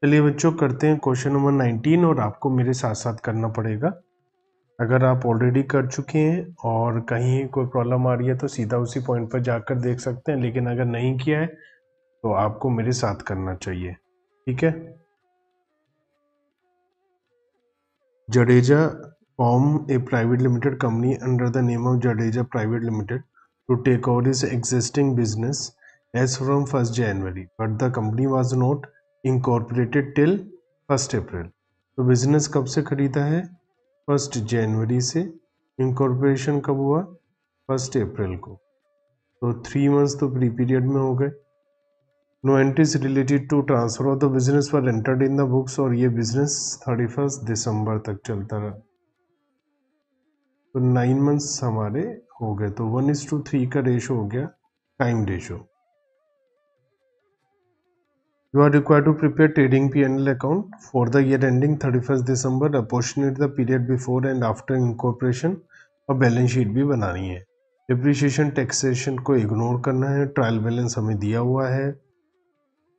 चलिए बच्चों करते हैं क्वेश्चन नंबर 19 और आपको मेरे साथ साथ करना पड़ेगा। अगर आप ऑलरेडी कर चुके हैं और कहीं कोई प्रॉब्लम आ रही है तो सीधा उसी पॉइंट पर जाकर देख सकते हैं, लेकिन अगर नहीं किया है तो आपको मेरे साथ करना चाहिए। ठीक है। Jadeja form a private limited company under the name of Jadeja Private Limited to take over its existing business as from 1st January, but the company was not incorporated till 1st April. तो business कब से खरीदा है? 1st जनवरी से। Incorporation कब हुआ? 1st अप्रैल को। तो 3 मंथ्स तो प्री पीरियड में हो गए। No entries related to transfer of the business were entered in the books, और ये बिजनेस 31 दिसंबर तक चलता रहा। तो 9 मंथ्स हमारे हो गए। तो 1:3 का रेशो हो गया time ratio. You are required to prepare trading P&L account for the year ending 31 दिसंबर, apportionate the period before and after incorporation, और बैलेंस शीट भी बनानी है। डिप्रिसिएशन टैक्सेशन को इग्नोर करना है। ट्रायल बैलेंस हमें दिया हुआ है।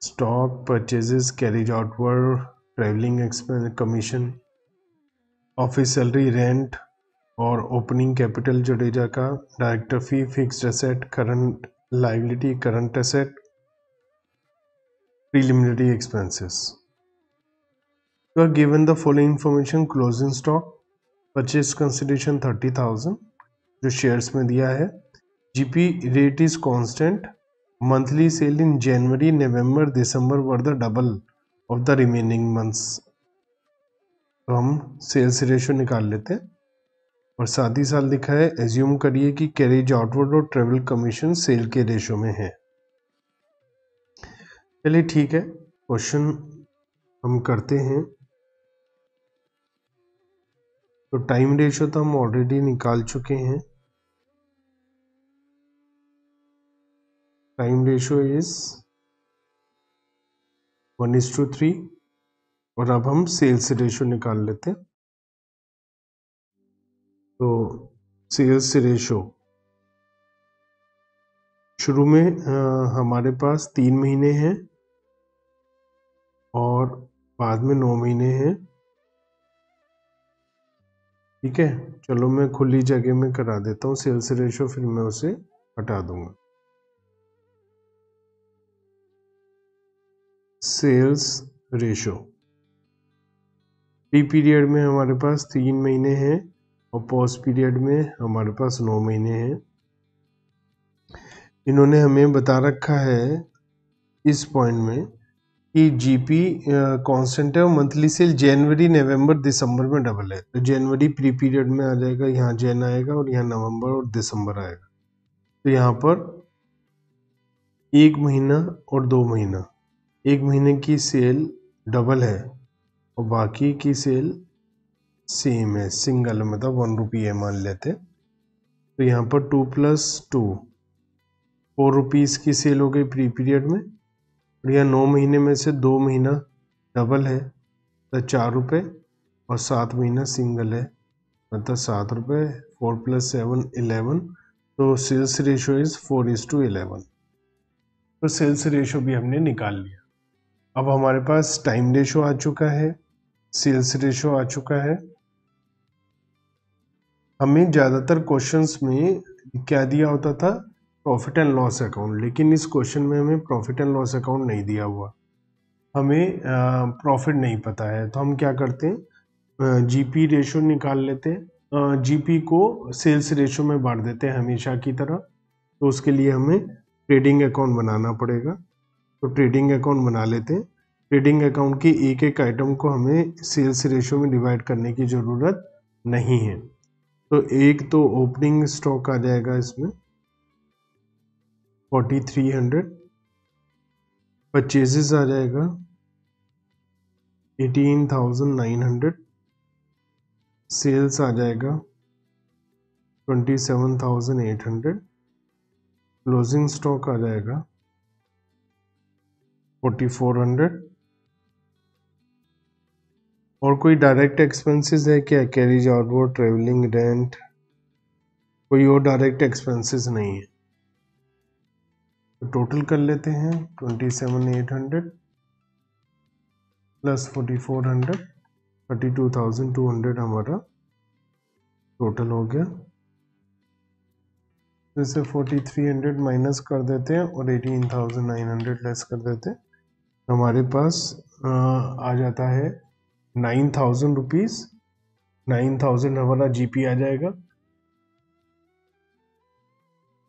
Stock purchases, carriage outward, travelling expense, commission, office salary, rent और ओपनिंग कैपिटल जडेजा का, director fee, fixed asset, current liability, current asset, preliminary expenses. You are given the following information: closing stock, purchase consideration 30,000 जो shares में दिया है। GP rate is constant, monthly cell in January, November, December were the double of the remaining months. तो हम sales ratio निकाल लेते हैं और साथ ही साथ लिखा है एज्यूम करिए कि कैरेज आउटवर्ड और ट्रेवल कमीशन सेल के रेशियो में है। चलिए ठीक है, क्वेश्चन हम करते हैं। तो टाइम रेशियो तो हम ऑलरेडी निकाल चुके हैं। टाइम रेशियो इज 1:3, और अब हम सेल्स रेशियो निकाल लेते हैं। तो सेल्स रेशियो शुरू में हमारे पास 3 महीने हैं और बाद में 9 महीने हैं। ठीक है, चलो मैं खुली जगह में करा देता हूँ सेल्स रेशियो, फिर मैं उसे हटा दूंगा। सेल्स रेशियो प्री पीरियड में हमारे पास 3 महीने हैं और पोस्ट पीरियड में हमारे पास 9 महीने हैं। इन्होंने हमें बता रखा है इस पॉइंट में कि जीपी कांस्टेंट है और मंथली सेल जनवरी, नवंबर, दिसंबर में डबल है। तो जनवरी प्री पीरियड में आ जाएगा, यहाँ जन आएगा और यहाँ नवंबर और दिसंबर आएगा। तो यहाँ पर 1 महीना और 2 महीना, 1 महीने की सेल डबल है और बाकी की सेल सेम है, सिंगल मतलब 1 रुपी है मान लेते। तो यहाँ पर 2 + 2 4 रुपीज़ की सेल हो गई प्री पीरियड में, और यह 9 महीने में से 2 महीना डबल है तो 4 रुपये, और 7 महीना सिंगल है मतलब 7 रुपये। 4 + 7 11, तो सेल्स रेशियो इज 4:11। तो सेल्स रेशियो भी हमने निकाल लिया। अब हमारे पास टाइम रेशियो आ चुका है, सेल्स रेशियो आ चुका है। हमें ज़्यादातर क्वेश्चंस में क्या दिया होता था? प्रॉफिट एंड लॉस अकाउंट, लेकिन इस क्वेश्चन में हमें प्रॉफिट एंड लॉस अकाउंट नहीं दिया हुआ। हमें प्रॉफिट नहीं पता है, तो हम क्या करते हैं, जीपी रेशियो निकाल लेते हैं। जीपी को सेल्स रेशियो में बांट देते हैं हमेशा की तरह। तो उसके लिए हमें ट्रेडिंग अकाउंट बनाना पड़ेगा। तो ट्रेडिंग अकाउंट बना लेते हैं। ट्रेडिंग अकाउंट की एक एक आइटम को हमें सेल्स रेशियो में डिवाइड करने की ज़रूरत नहीं है। तो एक तो ओपनिंग स्टॉक आ जाएगा इसमें 4300, परचेजेस आ जाएगा 18,900, सेल्स आ जाएगा 27,800, क्लोजिंग स्टॉक आ जाएगा 4400। और कोई डायरेक्ट एक्सपेंसेस है क्या? कैरिज आउटवर्ड, ट्रेवलिंग, रेंट, कोई और डायरेक्ट एक्सपेंसेस नहीं है। तो टोटल कर लेते हैं 27,800 प्लस 4400, 32,200 हमारा टोटल हो गया। जैसे 4300 माइनस कर देते हैं और 18,900 लेस कर देते हैं, हमारे पास आ जाता है 9,000 रुपीज़। 9,000 हमारा जीपी आ जाएगा।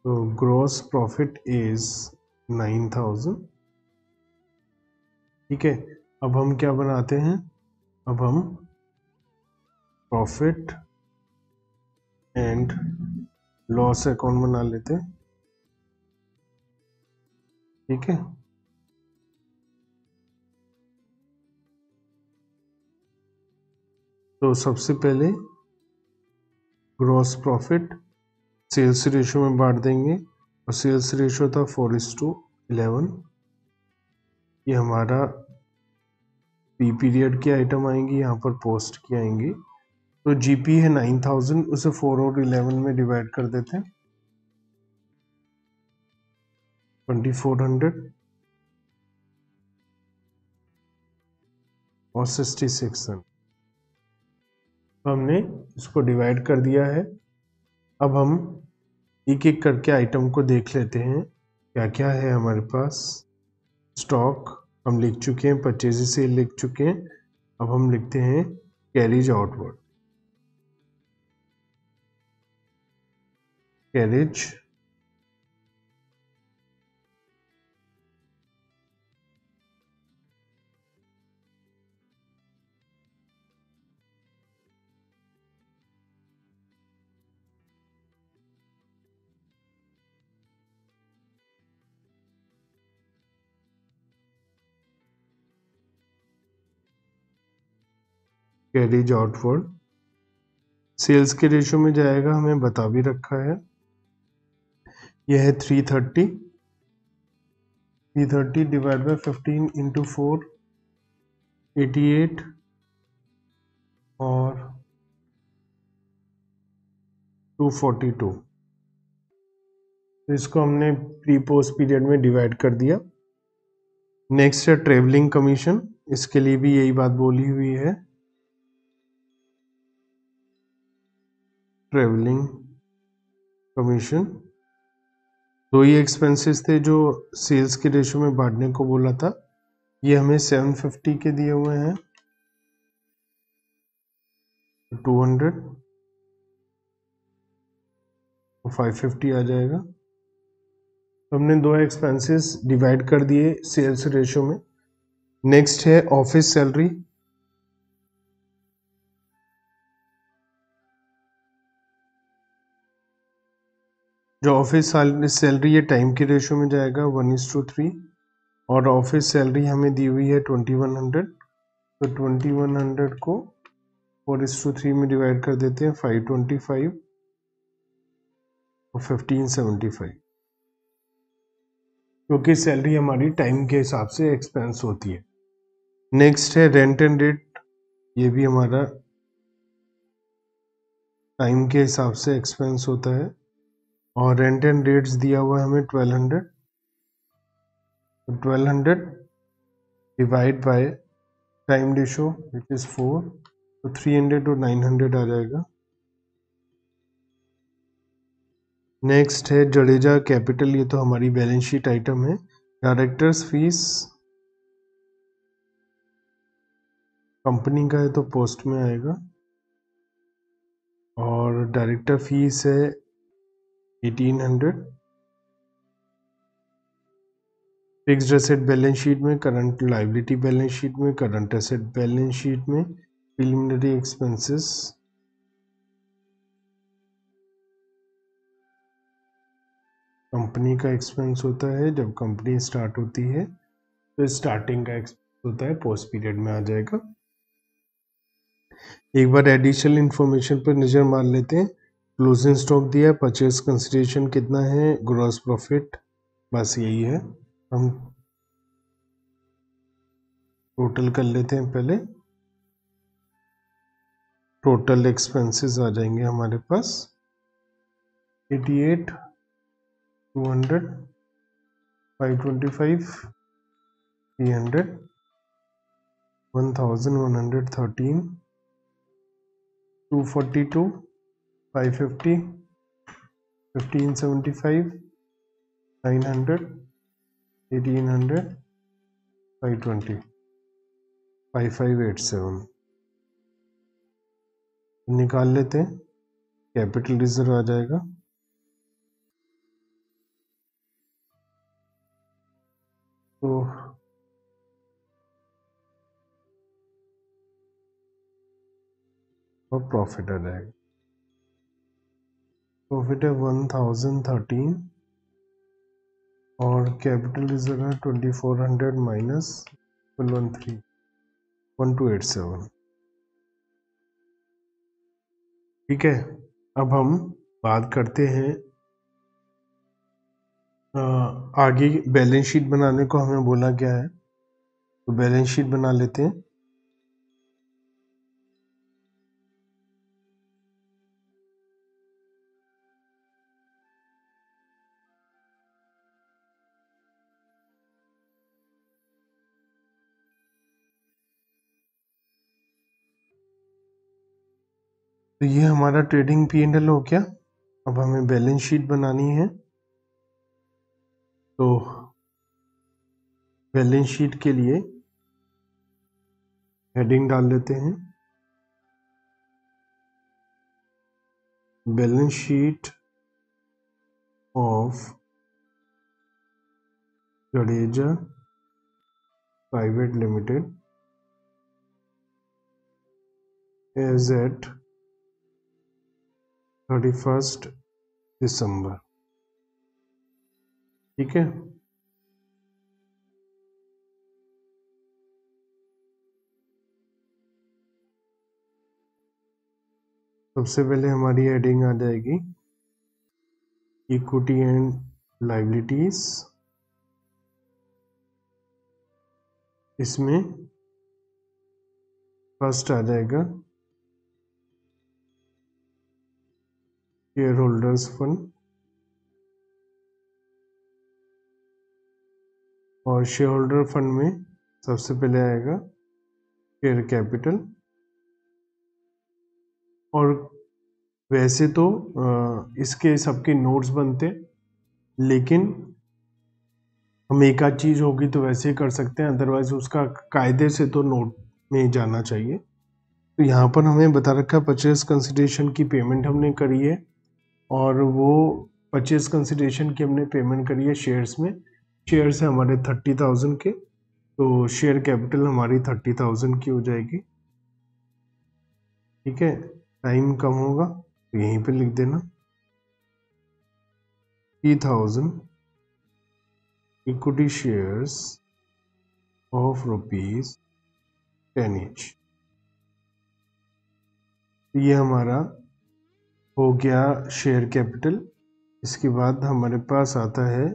तो ग्रॉस प्रॉफिट इज 9,000। ठीक है, अब हम क्या बनाते हैं, अब हम प्रॉफिट एंड लॉस अकाउंट बना लेते हैं। ठीक है, तो सबसे पहले ग्रॉस प्रॉफिट सेल्स रेशो में बांट देंगे और सेल्स रेशो था 4:11। ये हमारा पी पीरियड की आइटम आएंगी, यहाँ पर पोस्ट की आएंगी। तो जीपी है 9,000, उसे 4 और 11 में डिवाइड कर देते हैं, 2400 और 6600। हमने इसको डिवाइड कर दिया है। अब हम एक एक करके आइटम को देख लेते हैं क्या क्या है हमारे पास। स्टॉक हम लिख चुके हैं, परचेज सेल लिख चुके हैं। अब हम लिखते हैं carriage outward. Carriage carriage outward sales के रेशो में जाएगा, हमें बता भी रखा है। यह है 330। 330 डिवाइड बाई 15 इंटू 4, 88 और 242। तो इसको हमने प्री पोस्ट पीरियड में डिवाइड कर दिया। नेक्स्ट है ट्रेवलिंग कमीशन, इसके लिए भी यही बात बोली हुई है। ट्रेवलिंग कमीशन दो ही एक्सपेंसेस थे जो सेल्स के रेशो में बांटने को बोला था। ये हमें 750 के दिए हुए हैं, 200 और 550 आ जाएगा। हमने दो एक्सपेंसेस डिवाइड कर दिए सेल्स रेशो में। नेक्स्ट है ऑफिस सैलरी। जो ऑफिस सैलरी है टाइम के रेशो में जाएगा 1:3 और ऑफिस सैलरी हमें दी हुई है 2100। तो 2100 को 4:3 में डिवाइड कर देते हैं, 525 और 1575, क्योंकि सैलरी हमारी टाइम के हिसाब से एक्सपेंस होती है। नेक्स्ट है रेंट एंड रेट, ये भी हमारा टाइम के हिसाब से एक्सपेंस होता है और रेंट एंड रेट्स दिया हुआ है हमें 1200। 1200 divide by time ratio which is 4, तो 300 और 900 आ जाएगा। नेक्स्ट है जडेजा कैपिटल, ये तो हमारी बैलेंस शीट आइटम है। डायरेक्टर्स फीस कंपनी का है तो पोस्ट में आएगा और डायरेक्टर फीस है 1800। फिक्स्ड एसेट बैलेंस शीट में, करंट लायबिलिटी बैलेंस शीट में, करंट एसेट बैलेंस शीट में, प्रिलिमिनरी एक्सपेंसेस कंपनी का एक्सपेंस होता है जब कंपनी स्टार्ट होती है, तो स्टार्टिंग का एक्सपेंस होता है पोस्ट पीरियड में आ जाएगा। एक बार एडिशनल इंफॉर्मेशन पर नज़र मार लेते हैं। क्लोजिंग स्टॉक दिया है, परचेज कंसिडरेशन कितना है, ग्रॉस प्रॉफिट, बस यही है। हम टोटल कर लेते हैं पहले। टोटल एक्सपेंसेस आ जाएंगे हमारे पास 88, 200, 525, 300 1113, 242, 550, 1575, 900, 1800, 520, 5587 निकाल लेते हैं। कैपिटल रिजर्व आ जाएगा तो और प्रॉफिट आ जाएगा। प्रॉफिट है 1013 और कैपिटल रिजर्व है 2400 माइनस 113, 1287। ठीक है, अब हम बात करते हैं आगे बैलेंस शीट बनाने को हमें बोला गया है, तो बैलेंस शीट बना लेते हैं। तो ये हमारा ट्रेडिंग P&L हो गया। अब हमें बैलेंस शीट बनानी है, तो बैलेंस शीट के लिए हेडिंग डाल लेते हैं, balance sheet of Jadeja private limited as at 31 December. ठीक है, सबसे पहले हमारी हेडिंग आ जाएगी इक्विटी एंड लायबिलिटीज। इसमें फर्स्ट आ जाएगा शेयर होल्डर्स फंड, और शेयर होल्डर फंड में सबसे पहले आएगा शेयर कैपिटल। और वैसे तो इसके सबके नोट्स बनते, लेकिन हम एक आध चीज़ होगी तो वैसे ही कर सकते हैं, अदरवाइज उसका कायदे से तो नोट में जाना चाहिए। तो यहाँ पर हमें बता रखा है परचेज कंसिडरेशन की पेमेंट हमने करी है, और वो परचेज कंसिडरेशन की हमने पेमेंट करी है शेयर्स में। शेयर्स है हमारे 30,000 के, तो शेयर कैपिटल हमारी 30,000 की हो जाएगी। ठीक है, टाइम कम होगा तो यहीं पे लिख देना 3,000 इक्विटी शेयर्स ऑफ ₹10 ईच। ये हमारा हो गया शेयर कैपिटल। इसके बाद हमारे पास आता है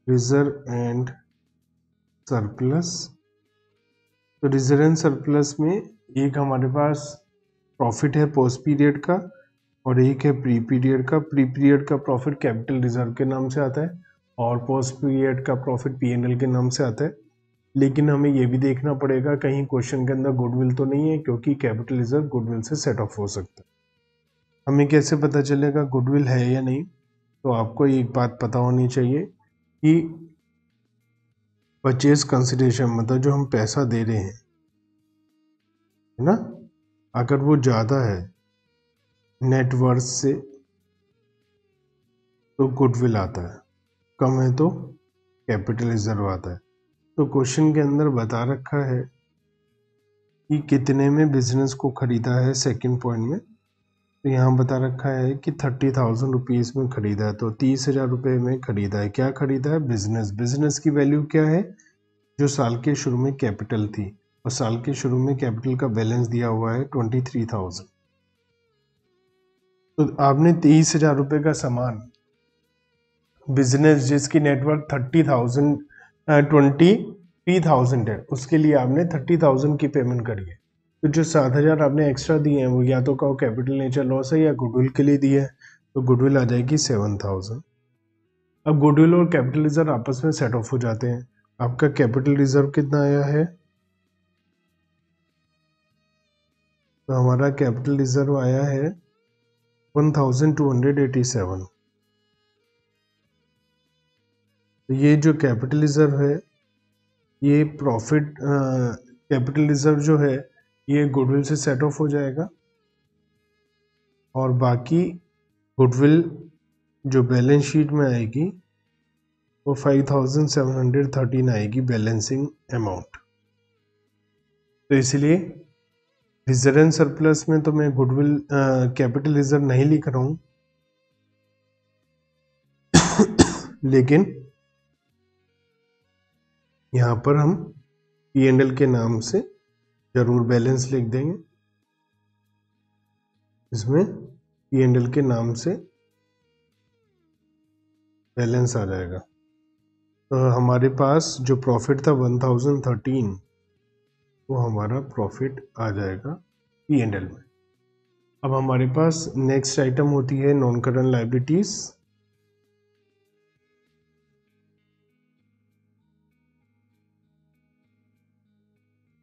रिजर्व एंड सरप्लस। तो रिजर्व एंड सरप्लस में एक हमारे पास प्रॉफिट है पोस्ट पीरियड का, और एक है प्री पीरियड का। प्री पीरियड का प्रॉफिट कैपिटल रिजर्व के नाम से आता है, और पोस्ट पीरियड का प्रॉफिट P&L के नाम से आता है। लेकिन हमें ये भी देखना पड़ेगा कहीं क्वेश्चन के अंदर गुडविल तो नहीं है, क्योंकि कैपिटल रिजर्व गुडविल से सेट ऑफ हो सकता है। हमें कैसे पता चलेगा गुडविल है या नहीं? तो आपको एक बात पता होनी चाहिए कि परचेज कंसिडरेशन मतलब जो हम पैसा दे रहे हैं, है ना, अगर वो ज़्यादा है नेटवर्थ से तो गुडविल आता है, कम है तो कैपिटल रिजर्व आता है। तो क्वेश्चन के अंदर बता रखा है कि कितने में बिजनेस को खरीदा है, सेकंड पॉइंट में। तो यहाँ बता रखा है कि 30,000 रुपीज़ में खरीदा है, तो 30,000 रुपये में खरीदा है। क्या खरीदा है? बिजनेस। बिजनेस की वैल्यू क्या है? जो साल के शुरू में कैपिटल थी, और साल के शुरू में कैपिटल का बैलेंस दिया हुआ है 23,000। तो आपने 23,000 रुपये का सामान, बिजनेस जिसकी नेटवर्क 23,000 है, उसके लिए आपने 30,000 की पेमेंट करी है। तो जो 7,000 आपने एक्स्ट्रा दिए हैं वो या तो कहो कैपिटल नेचर लॉस है या गुडविल के लिए दिए है, तो गुडविल आ जाएगी 7,000। अब गुडविल और कैपिटल रिजर्व आपस में सेट ऑफ हो जाते हैं। आपका कैपिटल रिजर्व कितना आया है? तो हमारा कैपिटल रिजर्व आया है 1287। तो ये जो कैपिटल रिजर्व है, ये प्रॉफिट कैपिटल रिजर्व जो है ये गुडविल से सेट ऑफ हो जाएगा, और बाकी गुडविल जो बैलेंस शीट में आएगी वो 5713 आएगी बैलेंसिंग अमाउंट। तो इसलिए रिजर्व एंड सरप्लस में तो मैं गुडविल कैपिटल रिजर्व नहीं लिख रहा हूँ, लेकिन यहाँ पर हम P&L के नाम से जरूर बैलेंस लिख देंगे। इसमें P&L के नाम से बैलेंस आ जाएगा। तो हमारे पास जो प्रॉफिट था 1013, वो हमारा प्रॉफिट आ जाएगा P&L में। अब हमारे पास नेक्स्ट आइटम होती है नॉन करंट लायबिलिटीज।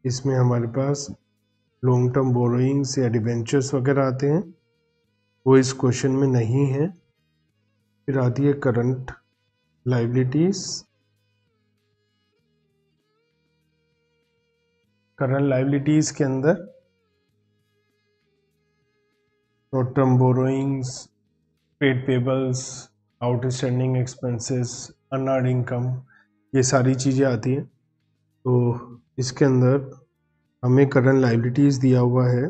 इसमें हमारे पास लॉन्ग टर्म बोरोइंग्स या डिबेंचर्स वगैरह आते हैं, वो इस क्वेश्चन में नहीं है। फिर आती है करंट लायबिलिटीज। करंट लायबिलिटीज के अंदर short term borrowings, paid payables, outstanding expenses, unearned income, ये सारी चीज़ें आती हैं। तो इसके अंदर हमें करंट लायबिलिटीज दिया हुआ है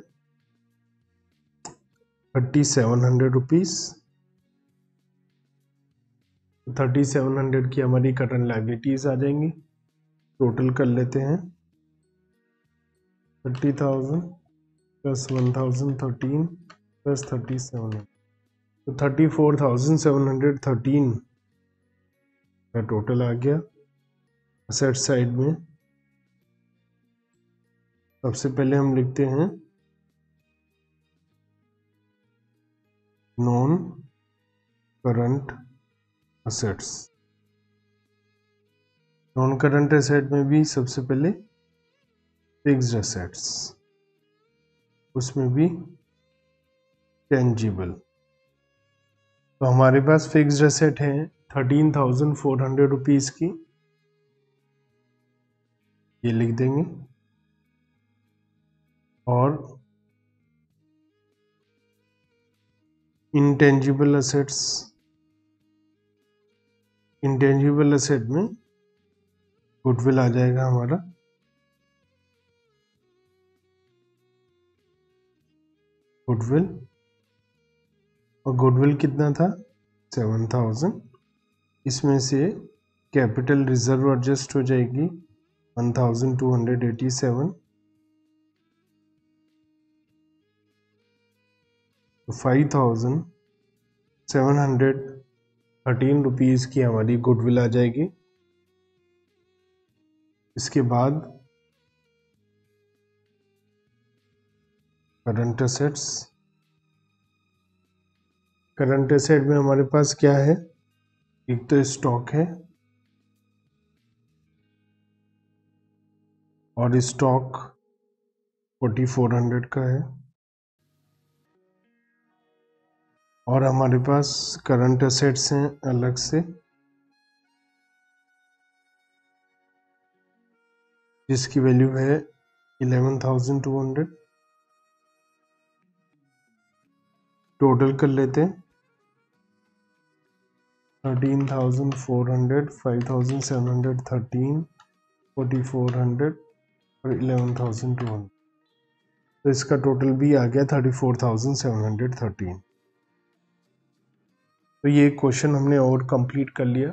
3700 रुपीज़। 3700 की हमारी करंट लायबिलिटीज आ जाएंगी। टोटल कर लेते हैं 30,000 प्लस 1013 प्लस 37, तो 34,713 का टोटल आ गया। असेट साइड में सबसे पहले हम लिखते हैं non current assets. Non current asset में भी सबसे पहले फिक्स्ड असेट्स, उसमें भी टेंजिबल। तो हमारे पास फिक्स्ड असेट है 13,400 रुपीज़ की, ये लिख देंगे। और इंटेंजिबल असेट्स, इंटेंजिबल असेट में गुडविल आ जाएगा हमारा गुडविल, और गुडविल कितना था 7,000। इसमें से कैपिटल रिजर्व एडजस्ट हो जाएगी 1287, तो 5,713 रुपीज़ की हमारी गुडविल आ जाएगी। इसके बाद करंट असेट्स। करंट असेट में हमारे पास क्या है, एक तो स्टॉक है, और स्टॉक 4400 का है, और हमारे पास करंट असेट्स हैं अलग से, जिसकी वैल्यू है 11,200। टोटल कर लेते हैं 13,400, 5,713, 4,400 और 11,200। तो इसका टोटल भी आ गया 34,713। तो ये क्वेश्चन हमने और कंप्लीट कर लिया।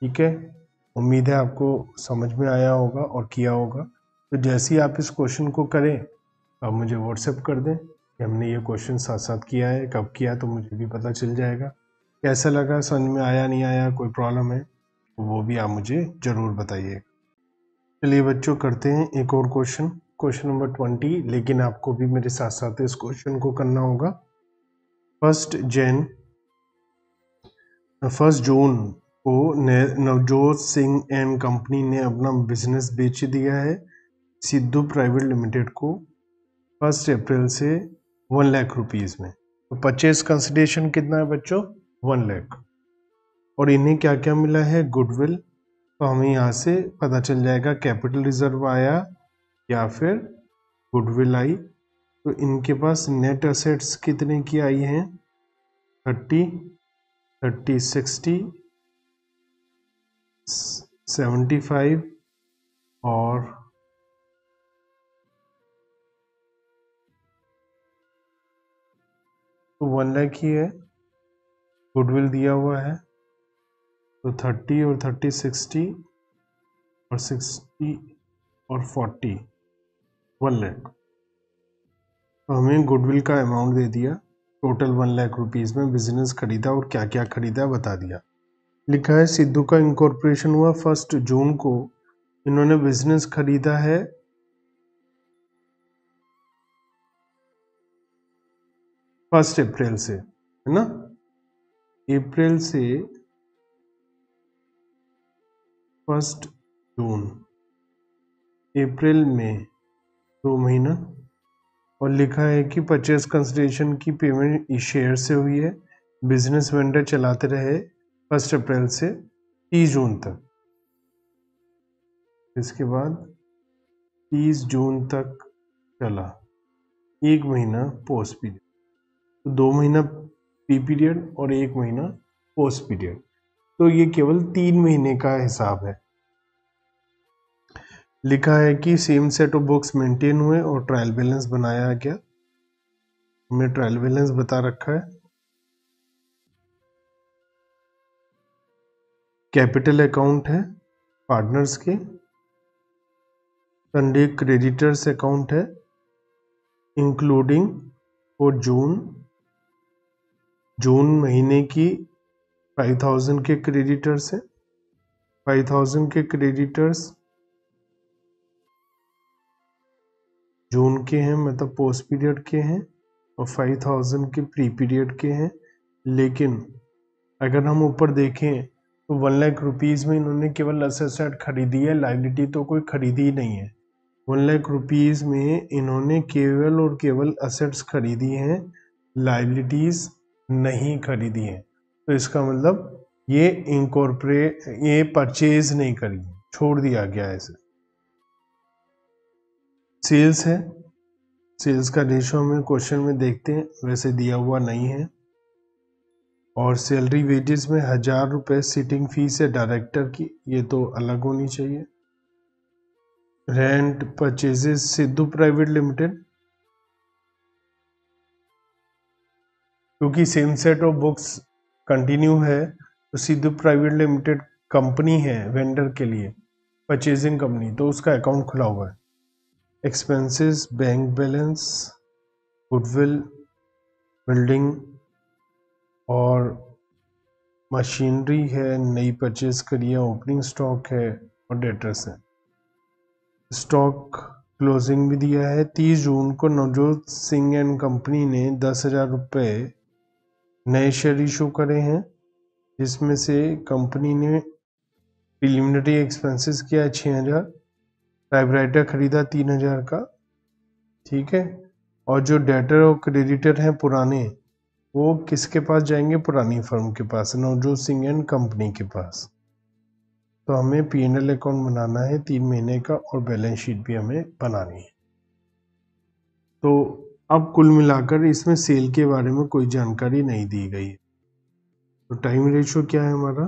ठीक है, उम्मीद है आपको समझ में आया होगा और किया होगा। तो जैसे ही आप इस क्वेश्चन को करें आप मुझे व्हाट्सएप कर दें कि हमने ये क्वेश्चन साथ साथ किया है, कब किया, तो मुझे भी पता चल जाएगा। कैसा लगा, समझ में आया नहीं आया, कोई प्रॉब्लम है तो वो भी आप मुझे ज़रूर बताइए। चलिए बच्चों, करते हैं एक और क्वेश्चन, क्वेश्चन नंबर 20। लेकिन आपको भी मेरे साथ साथ इस क्वेश्चन को करना होगा। 1 जून को नवजोत सिंह एंड कंपनी ने अपना बिजनेस बेच दिया है सिद्धू प्राइवेट लिमिटेड को 1 अप्रैल से 1 लाख रुपीज में। तो परचेज कंसिडरेशन कितना है बच्चों? 1 लाख। और इन्हें क्या क्या मिला है? गुडविल। तो हमें यहाँ से पता चल जाएगा कैपिटल रिजर्व आया या फिर गुडविल आई। तो इनके पास नेट असेट्स कितने की आई हैं? 30, 60, 75 और 1 लाख ही है। गुडविल दिया हुआ है तो 30 और 30 60 और 60 और 40 1 लाख। तो हमें गुडविल का अमाउंट दे दिया। टोटल 1 लाख रुपीज में बिजनेस खरीदा और क्या क्या खरीदा बता दिया। लिखा है सिद्धू का इंकॉर्पोरेशन हुआ 1 जून को। इन्होंने बिजनेस खरीदा है 1 अप्रैल से, है ना? अप्रैल से 1 जून, अप्रैल में 2 महीना। और लिखा है कि परचेज कंसिडरेशन की पेमेंट शेयर से हुई है। बिजनेस वेंडर चलाते रहे 1 अप्रैल से 30 जून तक। इसके बाद 30 जून तक चला, 1 महीना पोस्ट पीरियड। तो 2 महीना प्री पीरियड और 1 महीना पोस्ट पीरियड। तो ये केवल 3 महीने का हिसाब है। लिखा है कि same set of books maintain हुए और ट्रायल बैलेंस बनाया गया। हमने ट्रायल बैलेंस बता रखा है। कैपिटल अकाउंट है पार्टनर्स के। संडे क्रेडिटर्स अकाउंट है इंक्लूडिंग फॉर जून महीने की 5000 के क्रेडिटर्स है। 5000 के क्रेडिटर्स जून के हैं, मतलब पोस्ट पीरियड के हैं, और 5000 के प्री पीरियड के हैं। लेकिन अगर हम ऊपर देखें तो 1 लाख रुपीज में इन्होंने केवल असेट खरीदी है, लाइबिलिटी तो कोई खरीदी ही नहीं है। 1 लाख रुपीज में इन्होंने केवल और केवल असेट्स खरीदी हैं, लाइबिलिटीज नहीं खरीदी हैं। तो इसका मतलब ये परचेज नहीं करी, छोड़ दिया गया ऐसे। सेल्स है, सेल्स का रेशो हमें क्वेश्चन में देखते हैं, वैसे दिया हुआ नहीं है। और सैलरी वेजेस में 1000 रुपये सिटिंग फीस है डायरेक्टर की, ये तो अलग होनी चाहिए। Rent purchases Sidhu private limited, क्योंकि same set of books continue है तो सिद्धू प्राइवेट लिमिटेड कंपनी है वेंडर के लिए, परचेजिंग कंपनी, तो उसका अकाउंट खुला हुआ है। Expenses bank balance, goodwill, building और मशीनरी है नई परचेज करी है, ओपनिंग स्टॉक है और डेटर्स है। स्टॉक क्लोजिंग भी दिया है। 30 जून को नवजोत सिंह एंड कंपनी ने 10,000 रुपये नए शेयर इशू करे हैं, जिसमें से कंपनी ने प्रिलिमिनरी एक्सपेंसेस किया 6,000, टाइपराइटर खरीदा 3,000 का, ठीक है। और जो डेटर और क्रेडिटर हैं पुराने, वो किसके पास जाएंगे? पुरानी फर्म के पास, नवजोत सिंह एंड कंपनी के पास। तो हमें P&L अकाउंट बनाना है 3 महीने का और बैलेंस शीट भी हमें बनानी है। तो अब कुल मिलाकर इसमें सेल के बारे में कोई जानकारी नहीं दी गई है। तो टाइम रेशियो क्या है हमारा?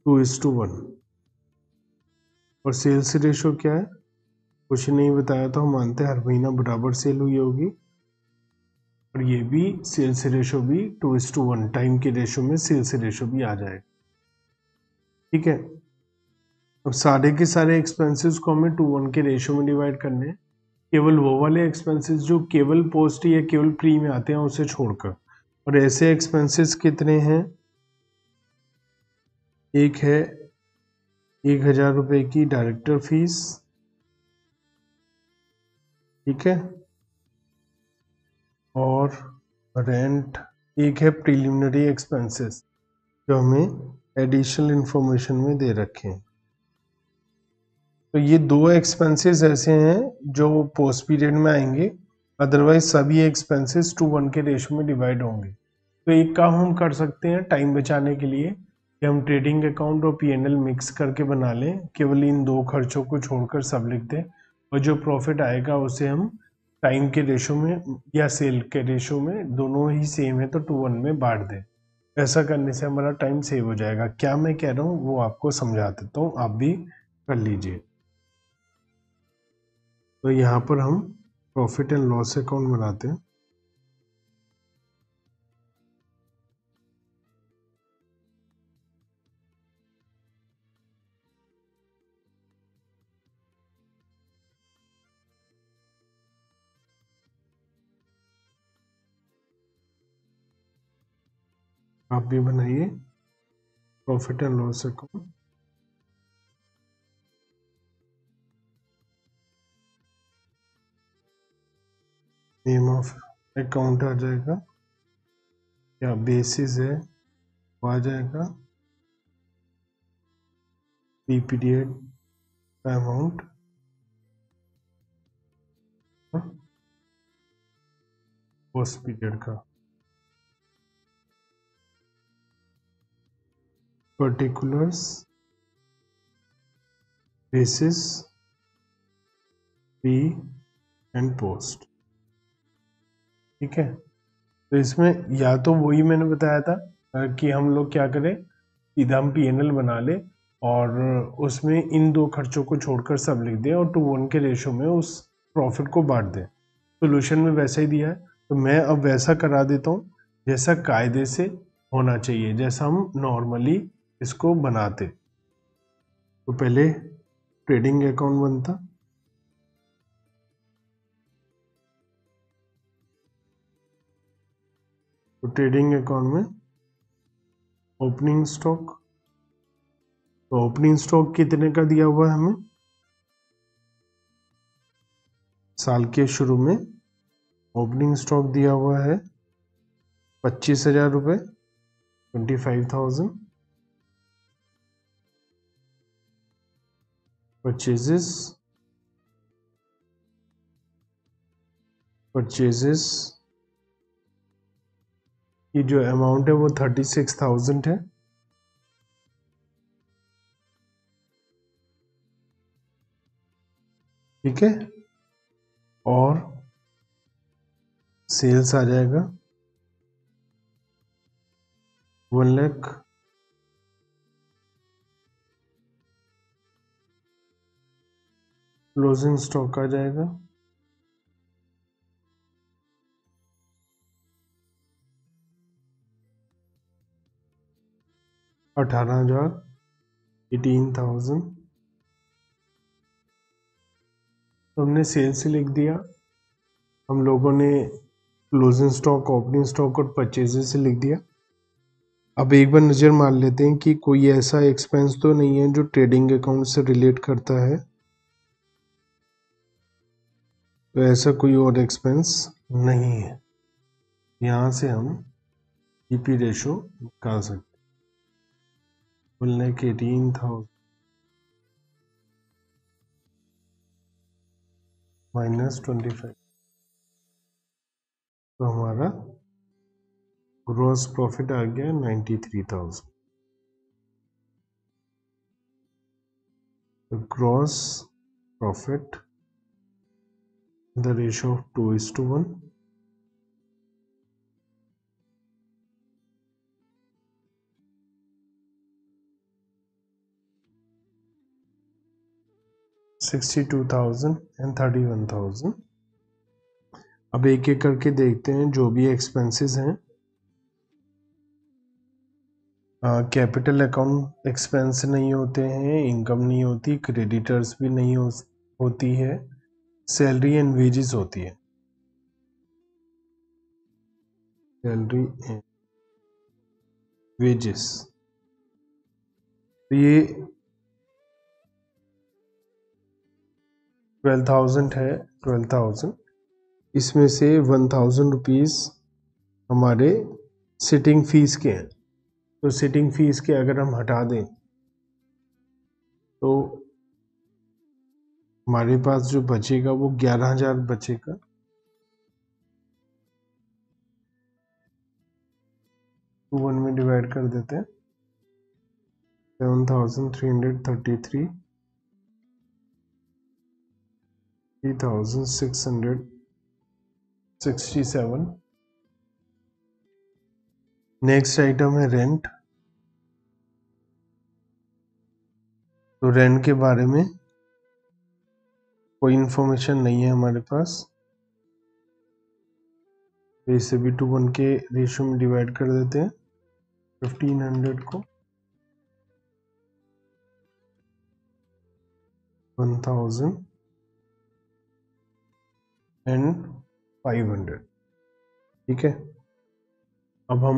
2:1। और सेल्स रेशियो क्या है? कुछ नहीं बताया, तो हम मानते हैं हर महीना बराबर सेल हुई होगी। और ये भी सेल्स रेशियो भी 2:1 टाइम के रेशियो में सेल्स रेशियो भी आ जाएगा, ठीक है। अब सारे के सारे एक्सपेंसेस को हमें 2:1 के रेशियो में डिवाइड करने हैं। केवल वो वाले एक्सपेंसेस जो केवल पोस्ट या केवल प्री में आते हैं उसे छोड़कर। और ऐसे एक्सपेंसेस कितने हैं? एक है 1,000 रुपये की डायरेक्टर फीस, ठीक है। और रेंट एक है प्रिलिमिनरी एक्सपेंसेस, जो हमें एडिशनल इंफॉर्मेशन में दे रखे हैं। तो ये दो एक्सपेंसेस ऐसे हैं जो पोस्ट पीरियड में आएंगे, अदरवाइज सभी एक्सपेंसेस 2:1 के रेशो में डिवाइड होंगे। तो एक काम हम कर सकते हैं टाइम बचाने के लिए कि हम ट्रेडिंग अकाउंट और पीएनएल मिक्स करके बना लें, केवल इन दो खर्चों को छोड़कर सब लिख दें और जो प्रॉफिट आएगा उसे हम टाइम के रेशो में या सेल के रेशो में, दोनों ही सेम है तो 2:1 में बांट दें। ऐसा करने से हमारा टाइम सेव हो जाएगा। क्या मैं कह रहा हूँ वो आपको समझा देता हूँ, आप भी कर लीजिए। तो यहाँ पर हम प्रॉफिट एंड लॉस अकाउंट बनाते हैं। आप भी बनाइए profit and loss account. Name of account आ जाएगा, क्या बेसिस है वो आ जाएगा, पी पीरियड का अमाउंट, पोस्ट पीरियड का, particulars, basis, P and post. ठीक है, तो इसमें या तो वही मैंने बताया था कि हम लोग क्या करें, सीधा हम पीएनएल बना ले और उसमें इन दो खर्चों को छोड़कर सब लिख दें और 2:1 के रेशो में उस प्रॉफिट को बांट दें। सोल्यूशन में वैसा ही दिया है, तो मैं अब वैसा करा देता हूँ जैसा कायदे से होना चाहिए, जैसा हम नॉर्मली इसको बनाते। तो पहले ट्रेडिंग अकाउंट बनता, तो ट्रेडिंग अकाउंट में ओपनिंग स्टॉक, तो ओपनिंग स्टॉक कितने का दिया हुआ है हमें, साल के शुरू में ओपनिंग स्टॉक दिया हुआ है 25,000 रुपये, 25,000। परचेजेस की जो अमाउंट है वो 36,000 है। ठीक है, और सेल्स आ जाएगा 1 लाख, क्लोजिंग स्टॉक आ जाएगा 18,000, 18,000। तो हमने सेल्स लिख दिया, हम लोगों ने क्लोजिंग स्टॉक, ओपनिंग स्टॉक और परचेजेस से लिख दिया। अब एक बार नज़र मार लेते हैं कि कोई ऐसा एक्सपेंस तो नहीं है जो ट्रेडिंग अकाउंट से रिलेट करता है। तो ऐसा कोई और एक्सपेंस नहीं है, यहाँ से हम पीपी रेशो निकाल सकते हैं। 1,18,000 माइनस 25, तो हमारा ग्रॉस प्रॉफिट आ गया 93,000। The gross profit, the ratio of 2:1, 62,000 and 31,000। अब एक एक करके देखते हैं जो भी एक्सपेंसेस हैं। कैपिटल अकाउंट एक्सपेंस नहीं होते हैं, इनकम नहीं होती, क्रेडिटर्स भी नहीं होती है, सैलरी एंड वेजेस होती है, सैलरी एंड वेजेस। तो ये 12,000 है, 12,000, इसमें से 1,000 रुपीज़ हमारे सिटिंग फीस के हैं। तो सिटिंग फीस के अगर हम हटा दें तो हमारे पास जो बचेगा वो 11,000 बचेगा। टू वन में डिवाइड कर देते हैं। 7,333, 3,667। नेक्स्ट आइटम है रेंट। तो रेंट के बारे में कोई इंफॉर्मेशन नहीं है हमारे पास, तो इसे भी 2:1 के रेशियो में डिवाइड कर देते हैं। 1500 को 1,500, ठीक है। अब हम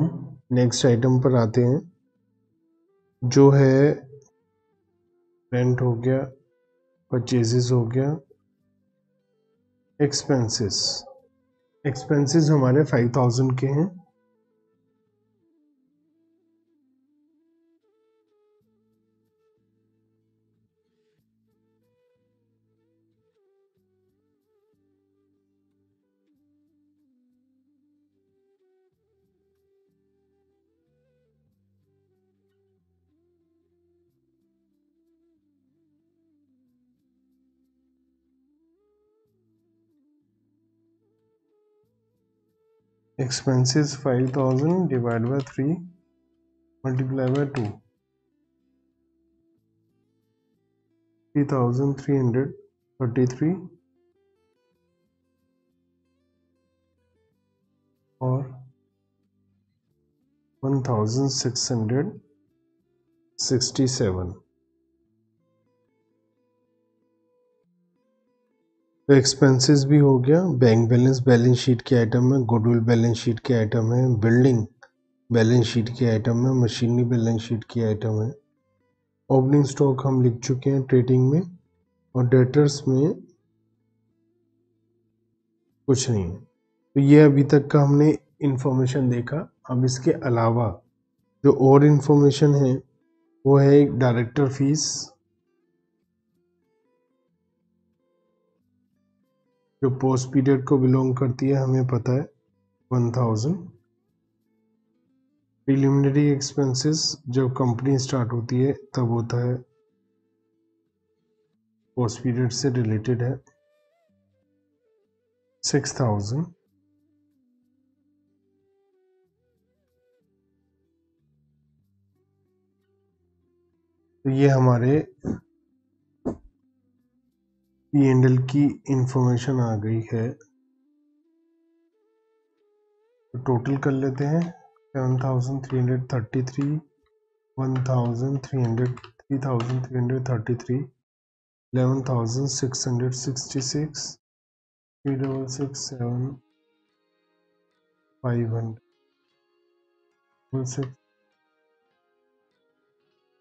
नेक्स्ट आइटम पर आते हैं, जो है रेंट हो गया, परचेजेस हो गया, एक्सपेंसेस। एक्सपेंसेस हमारे 5,000 के हैं। Expenses 5,000 divide by 3 multiply by 2, 3,333 और 1,667। तो एक्सपेंसेस भी हो गया। बैंक बैलेंस बैलेंस शीट के आइटम है, गुडविल बैलेंस शीट के आइटम है, बिल्डिंग बैलेंस शीट के आइटम है, मशीनरी बैलेंस शीट की आइटम है। ओपनिंग स्टॉक हम लिख चुके हैं ट्रेडिंग में, और डेटर्स में कुछ नहीं है। तो ये अभी तक का हमने इंफॉर्मेशन देखा। अब इसके अलावा जो और इंफॉर्मेशन है वो है डायरेक्टर फीस, जो पोस्ट पीरियड को बिलोंग करती है, हमें पता है 1,000। प्रिलिमिनरी एक्सपेंसेस जब कंपनी स्टार्ट होती है तब होता है, पोस्ट पीरियड से रिलेटेड है, 6,000। तो ये हमारे P&L की इंफॉर्मेशन आ गई है। तो टोटल कर लेते हैं। 7,333, 3,333, 11,666, 3,667, 500,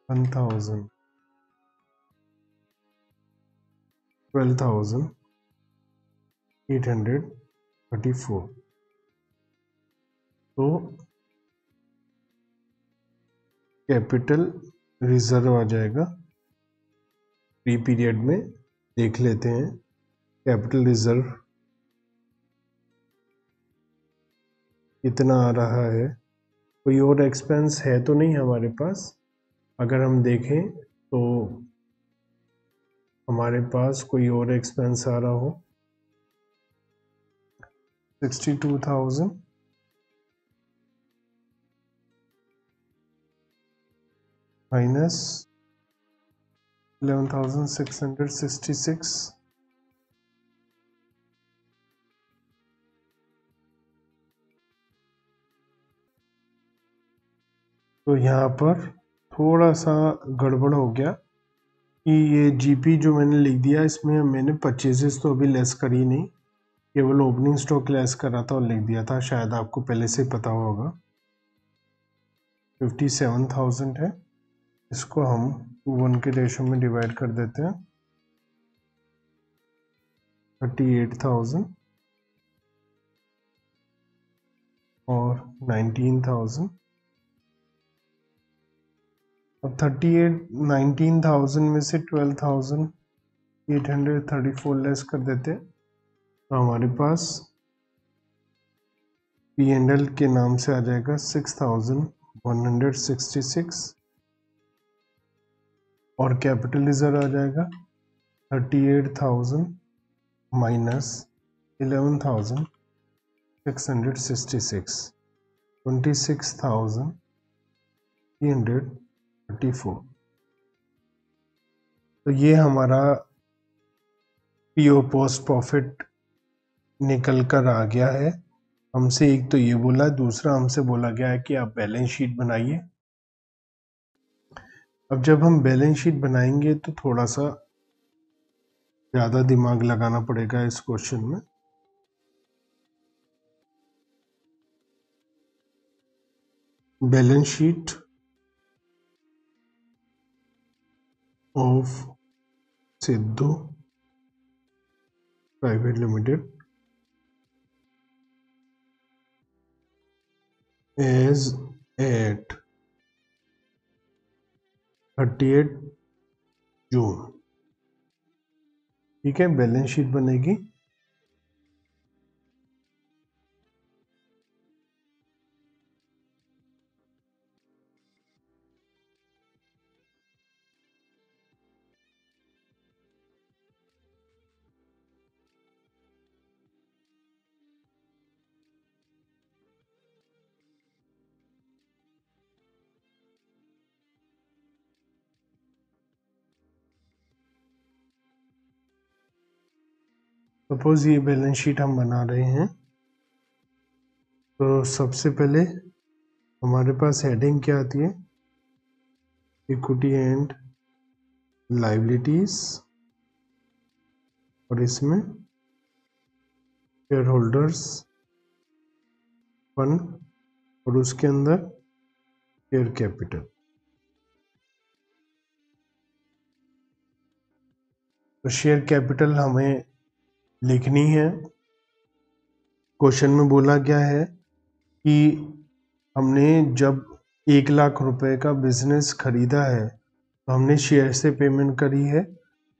1,000, 12,834। तो कैपिटल रिजर्व आ जाएगा। प्री पीरियड में देख लेते हैं कैपिटल रिजर्व कितना आ रहा है। कोई और एक्सपेंस है तो नहीं हमारे पास। अगर हम देखें तो हमारे पास कोई और एक्सपेंस आ रहा हो, 62,000 माइनस 11,666, तो यहाँ पर थोड़ा सा गड़बड़ हो गया कि ये जीपी जो मैंने लिख दिया इसमें मैंने परचेजेस तो अभी लेस करी नहीं, केवल ओपनिंग स्टॉक लेस करा था और लिख दिया था, शायद आपको पहले से पता होगा। 57,000 है, इसको हम 2:1 के रेशो में डिवाइड कर देते हैं। 38,000 और 19,000। अब 19,000 में से 12,000 834 लेस कर देते तो हमारे पास पी एंड एल के नाम से आ जाएगा 6166 और कैपिटल रिजर्व आ जाएगा 38,000 माइनस 11,666 26,334। तो ये हमारा पीओ पोस्ट प्रॉफिट निकल कर आ गया है। हमसे एक तो ये बोला, दूसरा हमसे बोला गया है कि आप बैलेंस शीट बनाइए। अब जब हम बैलेंस शीट बनाएंगे तो थोड़ा सा ज़्यादा दिमाग लगाना पड़ेगा इस क्वेश्चन में। Balance sheet of Sidhu private limited as at 30 June. ठीक है, बैलेंस शीट बनेगी। सपोज ये बैलेंस शीट हम बना रहे हैं, तो सबसे पहले हमारे पास हेडिंग क्या आती है, इक्विटी एंड लायबिलिटीज, और इसमें शेयर होल्डर्स फंड, और उसके अंदर शेयर कैपिटल। तो शेयर कैपिटल हमें लिखनी है। क्वेश्चन में बोला गया है कि हमने जब 1 लाख रुपए का बिजनेस खरीदा है तो हमने शेयर से पेमेंट करी है,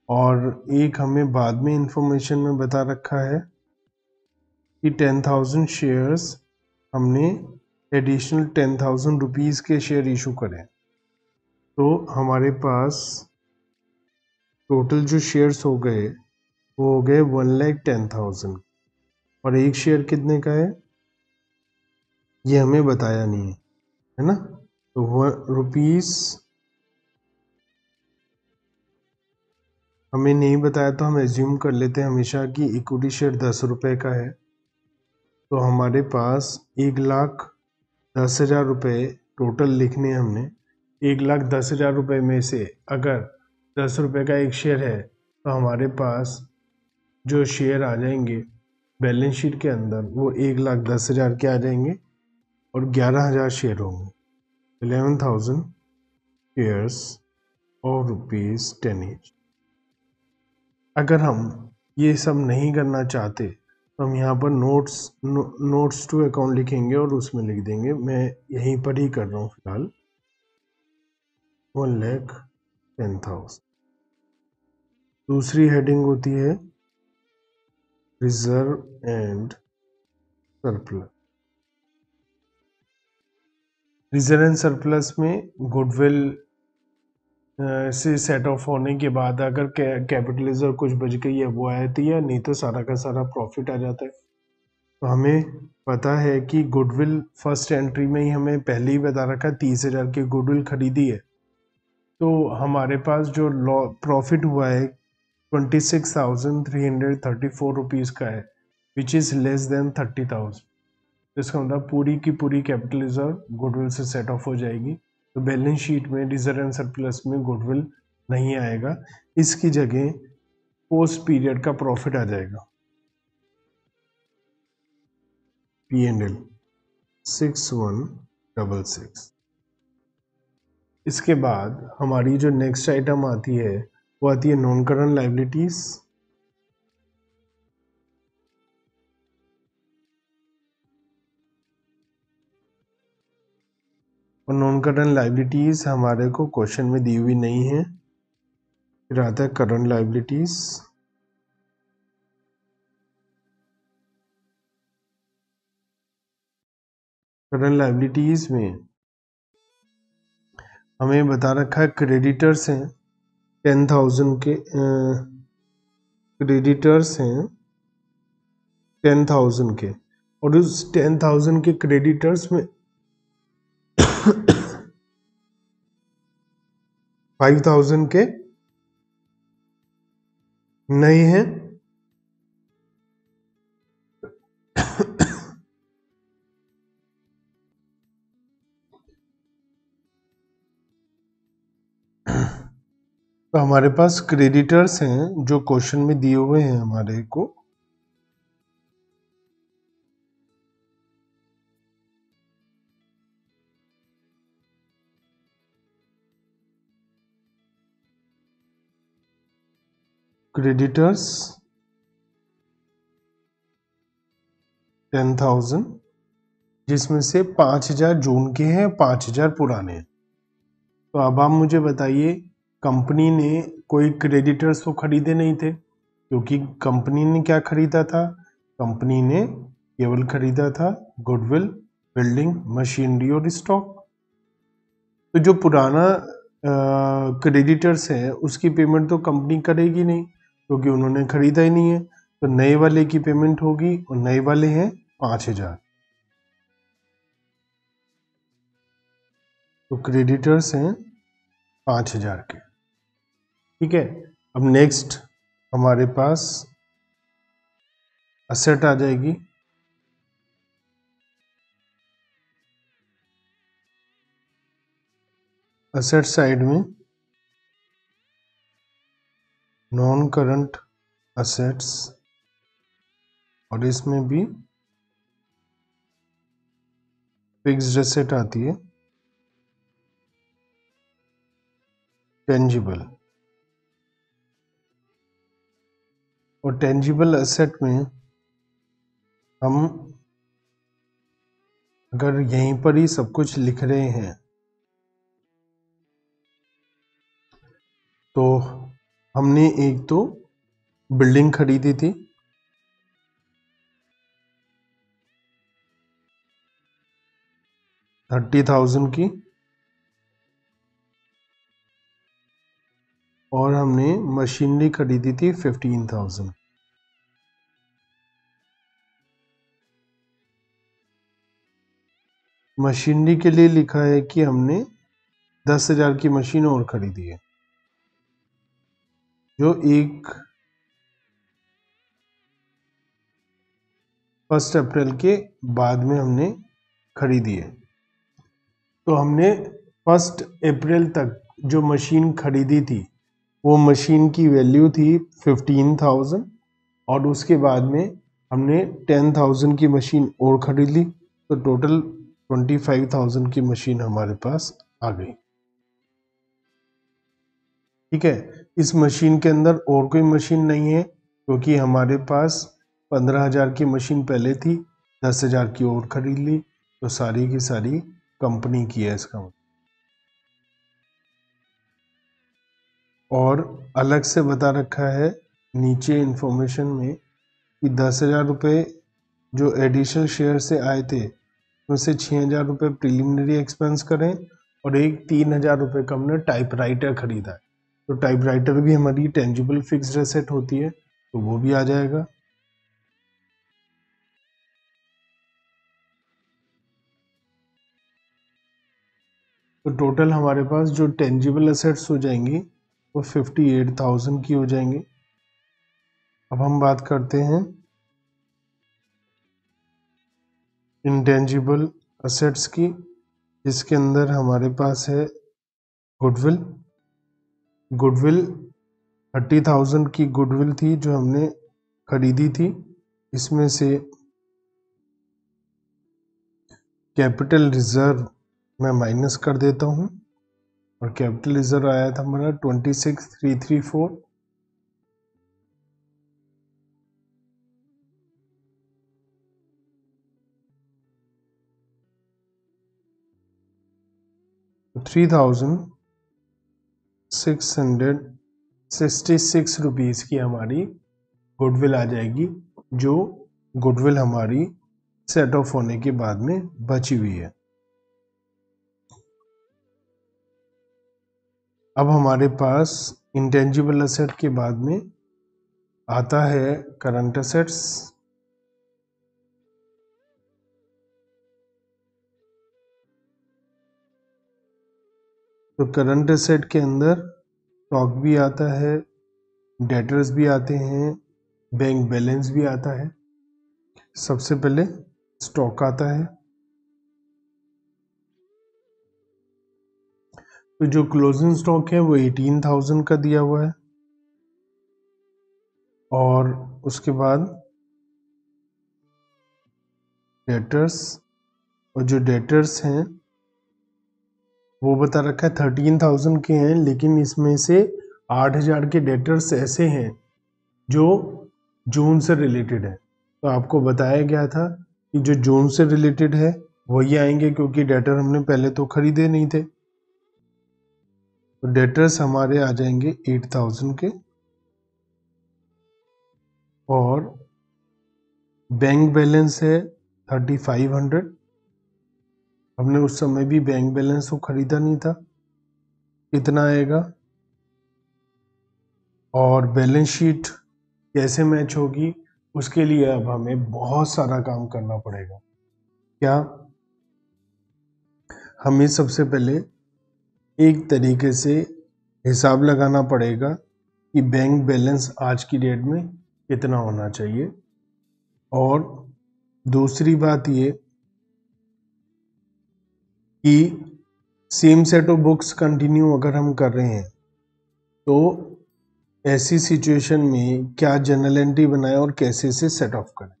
और एक हमें बाद में इंफॉर्मेशन में बता रखा है कि 10,000 शेयर्स हमने एडिशनल 10,000 रुपीज़ के शेयर इशू करें। तो हमारे पास टोटल जो शेयर्स हो गए वो हो गए 1,10,000, और एक शेयर कितने का है ये हमें बताया नहीं है ना। तो रुपीज़ हमें नहीं बताया तो हम एज्यूम कर लेते हैं हमेशा कि इक्विटी शेयर 10 रुपये का है। तो हमारे पास 1,10,000 रुपये टोटल लिखने हमने। 1,10,000 रुपये में से अगर 10 रुपये का एक शेयर है तो हमारे पास जो शेयर आ जाएंगे बैलेंस शीट के अंदर वो 1,10,000 के आ जाएंगे, और 11,000 शेयर होंगे, 11,000 शेयर्स और ₹10 ईच। अगर हम ये सब नहीं करना चाहते तो हम यहाँ पर नोट्स टू अकाउंट लिखेंगे और उसमें लिख देंगे। मैं यहीं पर ही कर रहा हूँ फिलहाल, 1,10,000। दूसरी हेडिंग होती है reserve and surplus. Reserve and surplus में गुडविल से सेट ऑफ होने के बाद अगर कैपिटल रिजर्व कुछ बच गई है वो आती है, नहीं तो सारा का सारा प्रॉफिट आ जाता है। तो हमें पता है कि गुडविल फर्स्ट एंट्री में ही हमें पहले ही बता रखा है 30,000 की गुडविल खरीदी है। तो हमारे पास जो प्रॉफिट हुआ है 26,334 रुपीज़ का है, विच इज़ लेस देन 30,000। इसका मतलब पूरी की पूरी कैपिटल रिजर्व गुडविल से सेट ऑफ हो जाएगी। तो बैलेंस शीट में रिजर्व एंड सरप्लस में गुडविल नहीं आएगा, इसकी जगह पोस्ट पीरियड का प्रॉफिट आ जाएगा, P&L 6166। इसके बाद हमारी जो नेक्स्ट आइटम आती है वो आती है नॉन करंट लायबिलिटीज। और नॉन करंट लायबिलिटीज हमारे को क्वेश्चन में दी हुई नहीं है, फिर आता है करंट लाइबिलिटीज, करंट लाइबिलिटीज में हमें बता रखा है क्रेडिटर्स हैं 10,000 के, क्रेडिटर्स हैं 10,000 के, और उस 10,000 के क्रेडिटर्स में 5,000 के नहीं हैं, तो हमारे पास क्रेडिटर्स हैं जो क्वेश्चन में दिए हुए हैं हमारे को, क्रेडिटर्स 10,000, जिसमें से 5,000 जून के हैं, 5,000 पुराने हैं। तो अब आप मुझे बताइए, कंपनी ने कोई क्रेडिटर्स तो खरीदे नहीं थे, क्योंकि कंपनी ने क्या खरीदा था, कंपनी ने केवल खरीदा था गुडविल, बिल्डिंग, मशीनरी और स्टॉक। तो जो पुराना क्रेडिटर्स है उसकी पेमेंट तो कंपनी करेगी नहीं, क्योंकि उन्होंने खरीदा ही नहीं है। तो नए वाले की पेमेंट होगी, और नए वाले हैं 5,000। तो क्रेडिटर्स हैं 5,000 के। ठीक है, अब नेक्स्ट हमारे पास असेट आ जाएगी। असेट साइड में नॉन करंट असेट्स, और इसमें भी फिक्स्ड एसेट आती है, टेंजिबल। और टेंजिबल एसेट में हम अगर यहीं पर ही सब कुछ लिख रहे हैं तो हमने एक तो बिल्डिंग खरीदी थी, 30,000 की, और हमने मशीनरी खरीदी थी 15,000। मशीनरी के लिए लिखा है कि हमने 10,000 की मशीन और खरीदी है, जो एक 1 अप्रैल के बाद में हमने खरीदी है। तो हमने 1 अप्रैल तक जो मशीन खरीदी थी वो मशीन की वैल्यू थी 15,000, और उसके बाद में हमने 10,000 की मशीन और खरीद ली, तो टोटल 25,000 की मशीन हमारे पास आ गई। ठीक है, इस मशीन के अंदर और कोई मशीन नहीं है, क्योंकि हमारे पास 15,000 की मशीन पहले थी, 10,000 की और खरीद ली, तो सारी की सारी कंपनी की है इसका। और अलग से बता रखा है नीचे इंफॉर्मेशन में कि 10,000 रुपये जो एडिशनल शेयर से आए थे उनसे 6,000 रुपये प्रिलिमिनरी एक्सपेंस करें, और एक 3,000 रुपये का हमने टाइपराइटर खरीदा है। तो टाइपराइटर भी हमारी टेंजिबल फिक्स्ड एसेट होती है, तो वो भी आ जाएगा। तो टोटल हमारे पास जो टेंजिबल एसेट्स हो जाएंगी वो 58,000 की हो जाएंगी। अब हम बात करते हैं इंटेंजिबल असेट्स की, जिसके अंदर हमारे पास है गुडविल। गुडविल 30,000 की गुडविल थी जो हमने खरीदी थी। इसमें से कैपिटल रिजर्व मैं माइनस कर देता हूँ, और कैपिटल रिजर्व आया था हमारा 26,334। $3,664 66 रुपीज़ की हमारी गुडविल आ जाएगी, जो गुडविल हमारी सेट ऑफ होने के बाद में बची हुई है। अब हमारे पास इंटेंजिबल असेट के बाद में आता है करंट असेट्स। तो करंट असेट के अंदर स्टॉक भी आता है, डेटर्स भी आते हैं, बैंक बैलेंस भी आता है। सबसे पहले स्टॉक आता है। तो जो क्लोजिंग स्टॉक है वो 18,000 का दिया हुआ है, और उसके बाद डेटर्स, और जो डेटर्स हैं वो बता रखा है 13,000 के हैं, लेकिन इसमें से 8,000 के डेटर्स ऐसे हैं जो जून से रिलेटेड है। तो आपको बताया गया था कि जो जून से रिलेटेड है वही आएंगे, क्योंकि डेटर हमने पहले तो खरीदे नहीं थे। तो डेटर्स हमारे आ जाएंगे 8,000 के, और बैंक बैलेंस है 3,500। हमने उस समय भी बैंक बैलेंस को खरीदा नहीं था, कितना आएगा। और बैलेंस शीट कैसे मैच होगी, उसके लिए अब हमें बहुत सारा काम करना पड़ेगा। क्या, हमें सबसे पहले एक तरीके से हिसाब लगाना पड़ेगा कि बैंक बैलेंस आज की डेट में कितना होना चाहिए। और दूसरी बात ये कि same set of books continue अगर हम कर रहे हैं तो ऐसी सिचुएशन में क्या जर्नल एंट्री बनाए और कैसे से सेट ऑफ करें।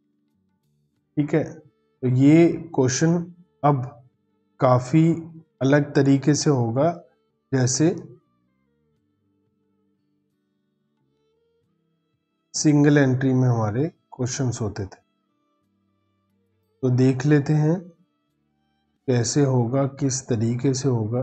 ठीक है, तो ये क्वेश्चन अब काफ़ी अलग तरीके से होगा, जैसे सिंगल एंट्री में हमारे क्वेश्चंस होते थे। तो देख लेते हैं कैसे होगा, किस तरीके से होगा।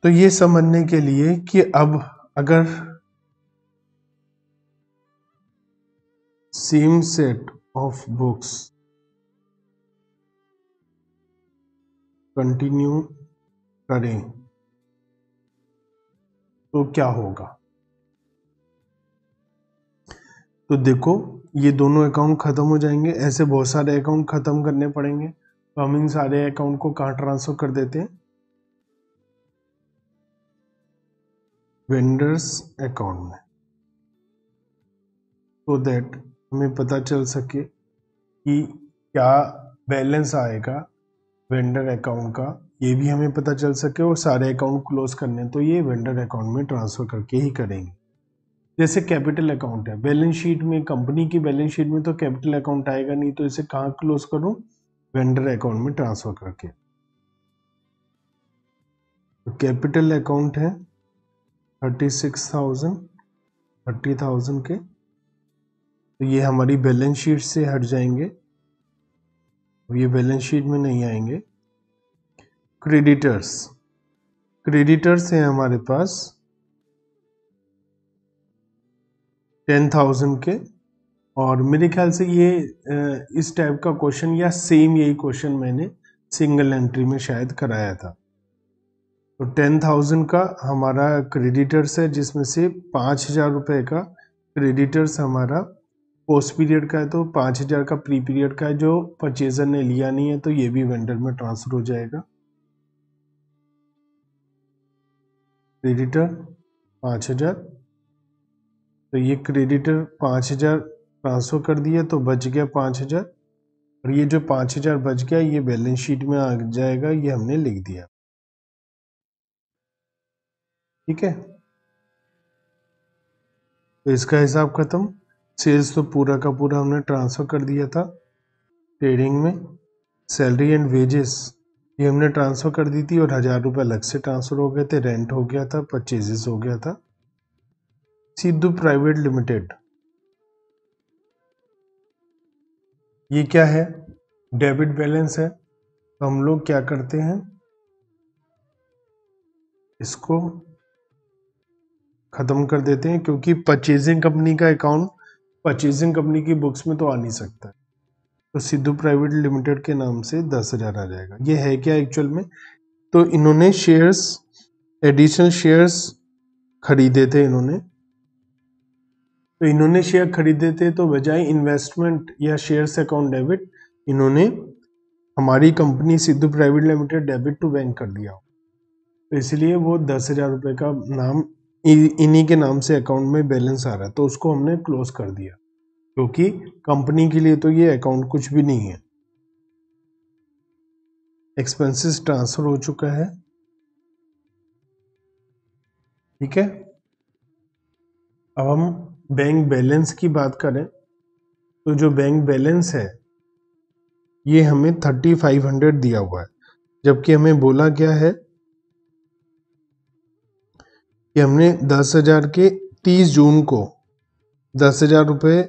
तो ये समझने के लिए कि अब अगर same set of books continue करें तो क्या होगा। तो देखो, ये दोनों अकाउंट खत्म हो जाएंगे, ऐसे बहुत सारे अकाउंट खत्म करने पड़ेंगे। तो हम इन सारे अकाउंट को कहाँ ट्रांसफर कर देते हैं, वेंडर्स अकाउंट में, तो दैट हमें पता चल सके कि क्या बैलेंस आएगा वेंडर अकाउंट का, ये भी हमें पता चल सके। और सारे अकाउंट क्लोज करने तो ये वेंडर अकाउंट में ट्रांसफर करके ही करेंगे। जैसे कैपिटल अकाउंट है, बैलेंस शीट में, कंपनी की बैलेंस शीट में तो कैपिटल अकाउंट आएगा नहीं, तो इसे कहाँ क्लोज करूं, वेंडर अकाउंट में ट्रांसफर करके। तो कैपिटल अकाउंट है 36,000, 30,000 के, तो ये हमारी बैलेंस शीट से हट जाएंगे, अब ये बैलेंस शीट में नहीं आएंगे। क्रेडिटर्स, क्रेडिटर्स हैं हमारे पास 10,000 के, और मेरे ख्याल से ये इस टाइप का क्वेश्चन या सेम यही क्वेश्चन मैंने सिंगल एंट्री में शायद कराया था। तो 10,000 का हमारा क्रेडिटर्स है, जिसमें से 5,000 रुपये का क्रेडिटर्स हमारा पोस्ट पीरियड का है, तो 5,000 का प्री पीरियड का है जो परचेजर ने लिया नहीं है, तो ये भी वेंडर में ट्रांसफर हो जाएगा। क्रेडिटर 5,000, तो ये क्रेडिटर 5,000 ट्रांसफर कर दिया, तो बच गया 5,000, और ये जो 5,000 बच गया ये बैलेंस शीट में आ जाएगा, ये हमने लिख दिया। ठीक है, तो इसका हिसाब खत्म। सेल्स तो पूरा का पूरा हमने ट्रांसफर कर दिया था ट्रेडिंग में। सैलरी एंड वेजेस ये हमने ट्रांसफर कर दी थी, और 1,000 रुपये अलग से ट्रांसफर हो गए थे, रेंट हो गया था, परचेजेस हो गया था। सिद्धू प्राइवेट लिमिटेड, ये क्या है, डेबिट बैलेंस है, तो हम लोग क्या करते हैं, इसको खत्म कर देते हैं, क्योंकि परचेजिंग कंपनी का अकाउंट परचेजिंग कंपनी की बुक्स में तो आ नहीं सकता। तो सिद्धू प्राइवेट लिमिटेड के नाम से 10,000 आ जाएगा। ये है क्या एक्चुअल में, तो इन्होंने शेयर्स, एडिशनल शेयर्स खरीदे थे इन्होंने, तो इन्होंने शेयर खरीदे थे, तो बजाय इन्वेस्टमेंट या शेयर्स अकाउंट डेबिट, इन्होंने हमारी company Sidhu private limited debit to bank कर दिया, तो इसलिए वो 10,000 रुपये का नाम इन्हीं के नाम से अकाउंट में बैलेंस आ रहा है, तो उसको हमने क्लोज कर दिया, क्योंकि कंपनी के लिए तो ये अकाउंट कुछ भी नहीं है। एक्सपेंसेस ट्रांसफर हो चुका है, ठीक है। अब हम बैंक बैलेंस की बात करें, तो जो बैंक बैलेंस है ये हमें 3500 दिया हुआ है, जबकि हमें बोला क्या है कि हमने 10,000 के 30 जून को 10,000 रुपये,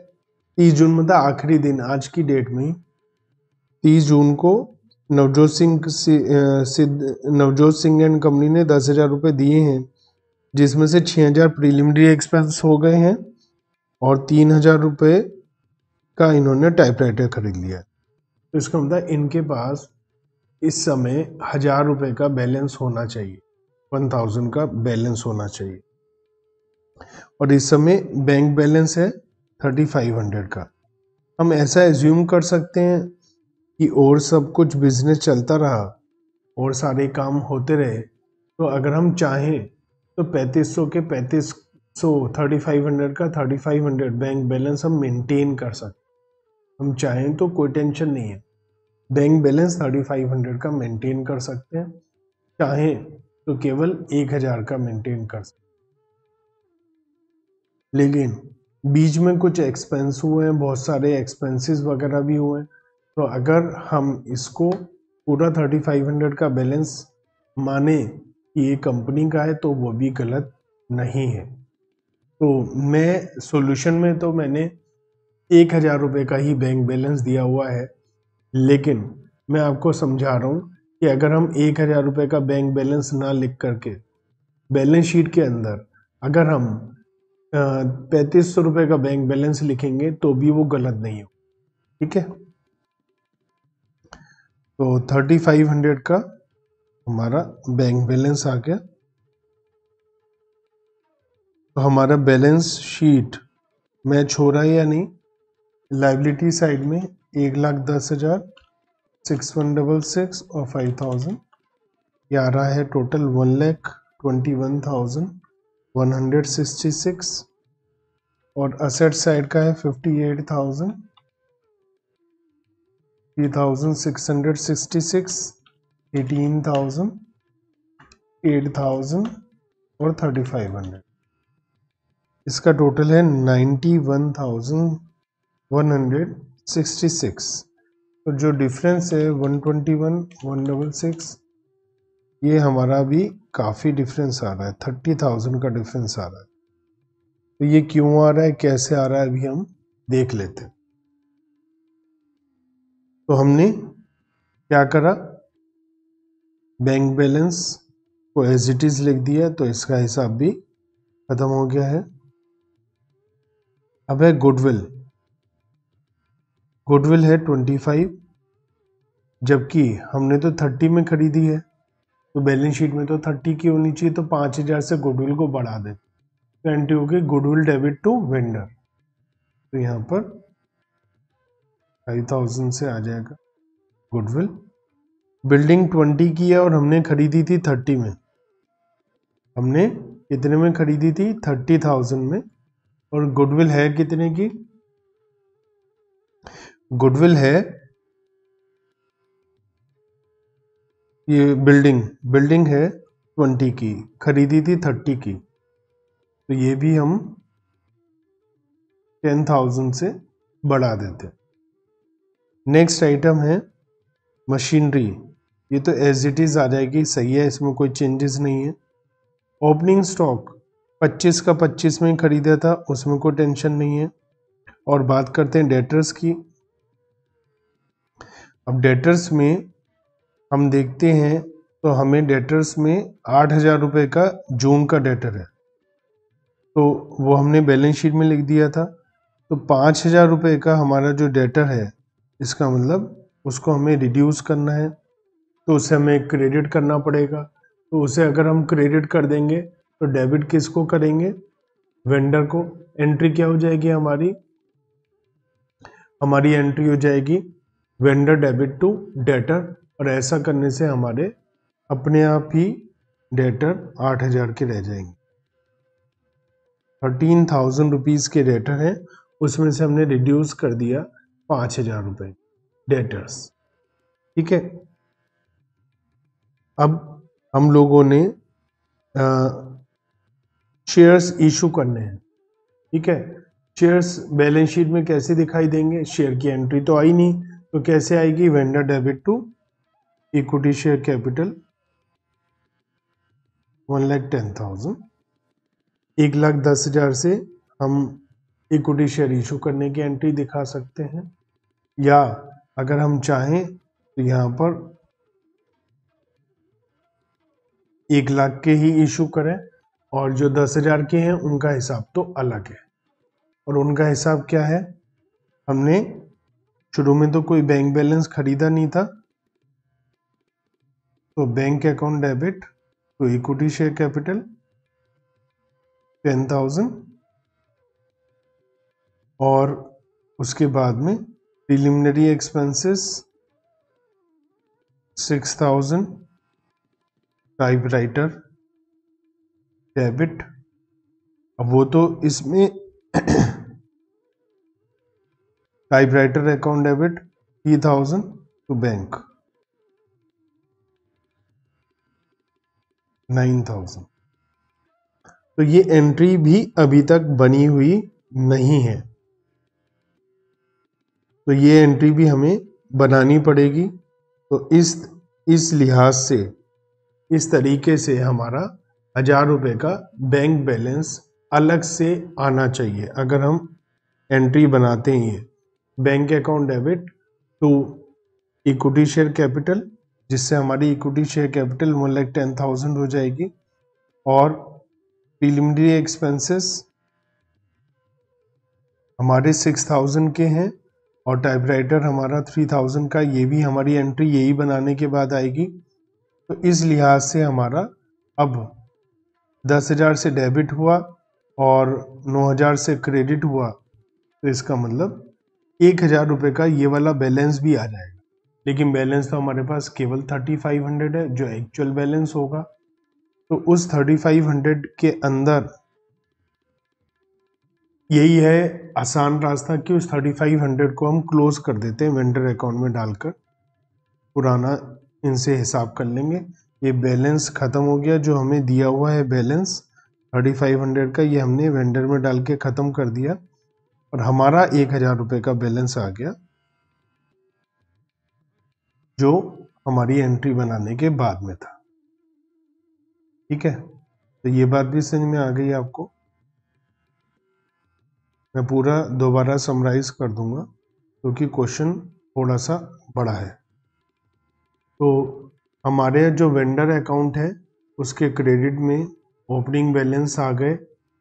30 जून मतलब आखिरी दिन, आज की डेट में 30 जून को नवजोत सिंह एंड कंपनी ने 10,000 रुपये दिए हैं, जिसमें से 6,000 प्रीलिमिनरी एक्सपेंस हो गए हैं और 3,000 रुपये का इन्होंने टाइपराइटर खरीद लिया है। तो इसका मतलब इनके पास इस समय 1,000 रुपये का बैलेंस होना चाहिए, 1,000 का बैलेंस होना चाहिए, और इस समय बैंक बैलेंस है 3,500 का। हम ऐसा एज्यूम कर सकते हैं कि और सब कुछ बिजनेस चलता रहा और सारे काम होते रहे, तो अगर हम चाहें तो 3,500 के 3,500, 3,500 का 3,500 बैंक बैलेंस हम मेंटेन कर सकते। हम चाहें तो कोई टेंशन नहीं है, बैंक बैलेंस 3,500 का मेंटेन कर सकते हैं, चाहें तो केवल 1,000 का मेंटेन कर सकते। लेकिन बीच में कुछ एक्सपेंस हुए हैं, बहुत सारे एक्सपेंसेस वगैरह भी हुए हैं, तो अगर हम इसको पूरा 3,500 का बैलेंस माने कि ये कंपनी का है, तो वो भी गलत नहीं है। तो मैं सॉल्यूशन में तो मैंने 1,000 रुपये का ही बैंक बैलेंस दिया हुआ है, लेकिन मैं आपको समझा रहा हूँ कि अगर हम 1,000 रुपये का बैंक बैलेंस ना लिख करके बैलेंस शीट के अंदर अगर हम 3,500 रुपये का बैंक बैलेंस लिखेंगे तो भी वो गलत नहीं हो, ठीक है। तो 3,500 का हमारा बैंक बैलेंस आ गया। तो हमारा बैलेंस शीट मैच हो रहा है या नहीं, लाइबिलिटी साइड में 1,10,000, 6,166 और 5,000, ये आ रहा है टोटल 1,21,166, और असेट साइड का है 58,000, 3,666, 18,000, 8,000 और 3,500। इसका टोटल है 91,166। तो जो डिफरेंस है 121, 166, ये हमारा भी काफ़ी डिफरेंस आ रहा है, 30,000 का डिफरेंस आ रहा है। तो ये क्यों आ रहा है, कैसे आ रहा है, अभी हम देख लेते हैं। तो हमने क्या करा, बैंक बैलेंस को एज इट इज लिख दिया, तो इसका हिसाब भी खत्म हो गया है। अब है गुडविल। गुडविल है 25, जबकि हमने तो 30 में खरीदी है, तो बैलेंस शीट में तो 30 की होनी चाहिए, तो 5,000 से गुडविल को बढ़ा दे, तो एंट्री होगी गुडविल डेबिट टू वेंडर, तो यहाँ पर 5,000 से आ जाएगा गुडविल। बिल्डिंग 20 की है और हमने खरीदी थी 30 में, हमने कितने में खरीदी थी, 30,000 में, और गुडविल है कितने की, गुडविल है, ये बिल्डिंग है 20 की, खरीदी थी 30 की, तो ये भी हम 10,000 से बढ़ा देते। नेक्स्ट आइटम है मशीनरी, ये तो एज इट इज आ जाएगी, सही है, इसमें कोई चेंजेस नहीं है। ओपनिंग स्टॉक 25 का 25 में खरीदा था, उसमें कोई टेंशन नहीं है। और बात करते हैं डेटर्स की, अब डेटर्स में हम देखते हैं तो हमें डेटर्स में 8,000 रुपये का जून का डेटर है, तो वो हमने बैलेंस शीट में लिख दिया था। तो 5,000 रुपये का हमारा जो डेटर है, इसका मतलब उसको हमें रिड्यूस करना है, तो उसे हमें क्रेडिट करना पड़ेगा। तो उसे अगर हम क्रेडिट कर देंगे तो डेबिट किसको करेंगे? वेंडर को। एंट्री क्या हो जाएगी हमारी? हमारी एंट्री हो जाएगी वेंडर डेबिट टू डेटर, और ऐसा करने से हमारे अपने आप ही डेटर 8,000 के रह जाएंगे। 13,000 रुपीज़ के डेटर हैं, उसमें से हमने रिड्यूस कर दिया 5,000 रुपये डेटर्स। ठीक है, अब हम लोगों ने शेयर्स इशू करने हैं। ठीक है, शेयर्स बैलेंस शीट में कैसे दिखाई देंगे? शेयर की एंट्री तो आई नहीं, तो कैसे आएगी? Vendor debit to equity share capital 1,10,000। 1,10,000 से हम इक्विटी शेयर इशू करने की एंट्री दिखा सकते हैं, या अगर हम चाहें तो यहाँ पर 1,00,000 के ही इशू करें, और जो 10,000 के हैं उनका हिसाब तो अलग है। और उनका हिसाब क्या है? हमने शुरू में तो कोई बैंक बैलेंस खरीदा नहीं था, तो बैंक अकाउंट डेबिट तो इक्विटी शेयर कैपिटल 10,000, और उसके बाद में प्रिलिमिनरी एक्सपेंसेस 6,000, टाइपराइटर डेबिट। अब वो तो इसमें typewriter account debit 3,000 to bank 9,000। तो ये एंट्री भी अभी तक बनी हुई नहीं है, तो ये एंट्री भी हमें बनानी पड़ेगी। तो इस लिहाज से, इस तरीके से हमारा 1,000 रुपये का बैंक बैलेंस अलग से आना चाहिए अगर हम एंट्री बनाते हैं। Bank account debit to equity share capital, जिससे हमारी इक्विटी शेयर कैपिटल 1,10,000 हो जाएगी, और प्रीलिमिनरी एक्सपेंसेस हमारे 6,000 के हैं, और टाइपराइटर हमारा 3,000 का, ये भी हमारी एंट्री यही बनाने के बाद आएगी। तो इस लिहाज से हमारा अब 10,000 से डेबिट हुआ और 9,000 से क्रेडिट हुआ, तो इसका मतलब 1,000 रुपये का ये वाला बैलेंस भी आ जाएगा। लेकिन बैलेंस तो हमारे पास केवल 3,500 है, जो एक्चुअल बैलेंस होगा। तो उस 3,500 के अंदर यही है आसान रास्ता कि उस 3,500 को हम क्लोज कर देते हैं, वेंडर अकाउंट में डालकर पुराना इनसे हिसाब कर लेंगे। ये बैलेंस खत्म हो गया, जो हमें दिया हुआ है बैलेंस 3,500 का, ये हमने वेंडर में डाल के खत्म कर दिया, और हमारा 1,000 रुपये का बैलेंस आ गया, जो हमारी एंट्री बनाने के बाद में था। ठीक है, तो ये बात भी समझ में आ गई आपको। मैं पूरा दोबारा समराइज कर दूंगा क्योंकि क्वेश्चन थोड़ा सा बड़ा है। तो हमारे जो वेंडर अकाउंट है उसके क्रेडिट में ओपनिंग बैलेंस आ गए।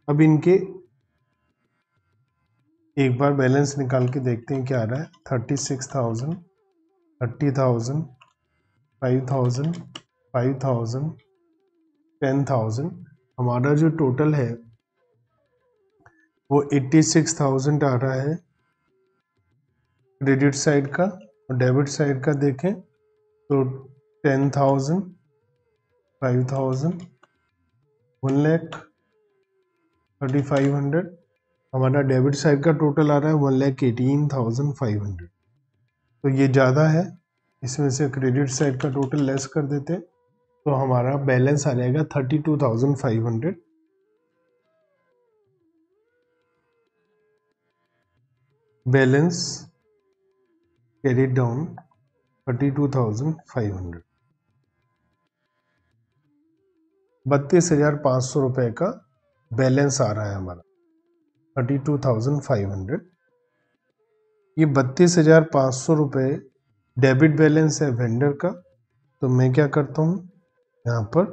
अब इनके एक बार बैलेंस निकाल के देखते हैं क्या आ रहा है। 36,000, 30,000, 5,000, 5,000, 10,000, हमारा जो टोटल है वो 86,000 आ रहा है क्रेडिट साइड का। और डेबिट साइड का देखें तो 10,000, 5,000, 1,00,000, 3,500, हमारा डेबिट साइड का टोटल आ रहा है 1,18,500। तो ये ज़्यादा है, इसमें से क्रेडिट साइड का टोटल लेस कर देते हैं, तो हमारा बैलेंस आ जाएगा 32,500। Balance carried down 32,500। 32,500 रुपये का बैलेंस आ रहा है हमारा 32,500। ये 32,500 रुपये डेबिट बैलेंस है वेंडर का, तो मैं क्या करता हूँ यहाँ पर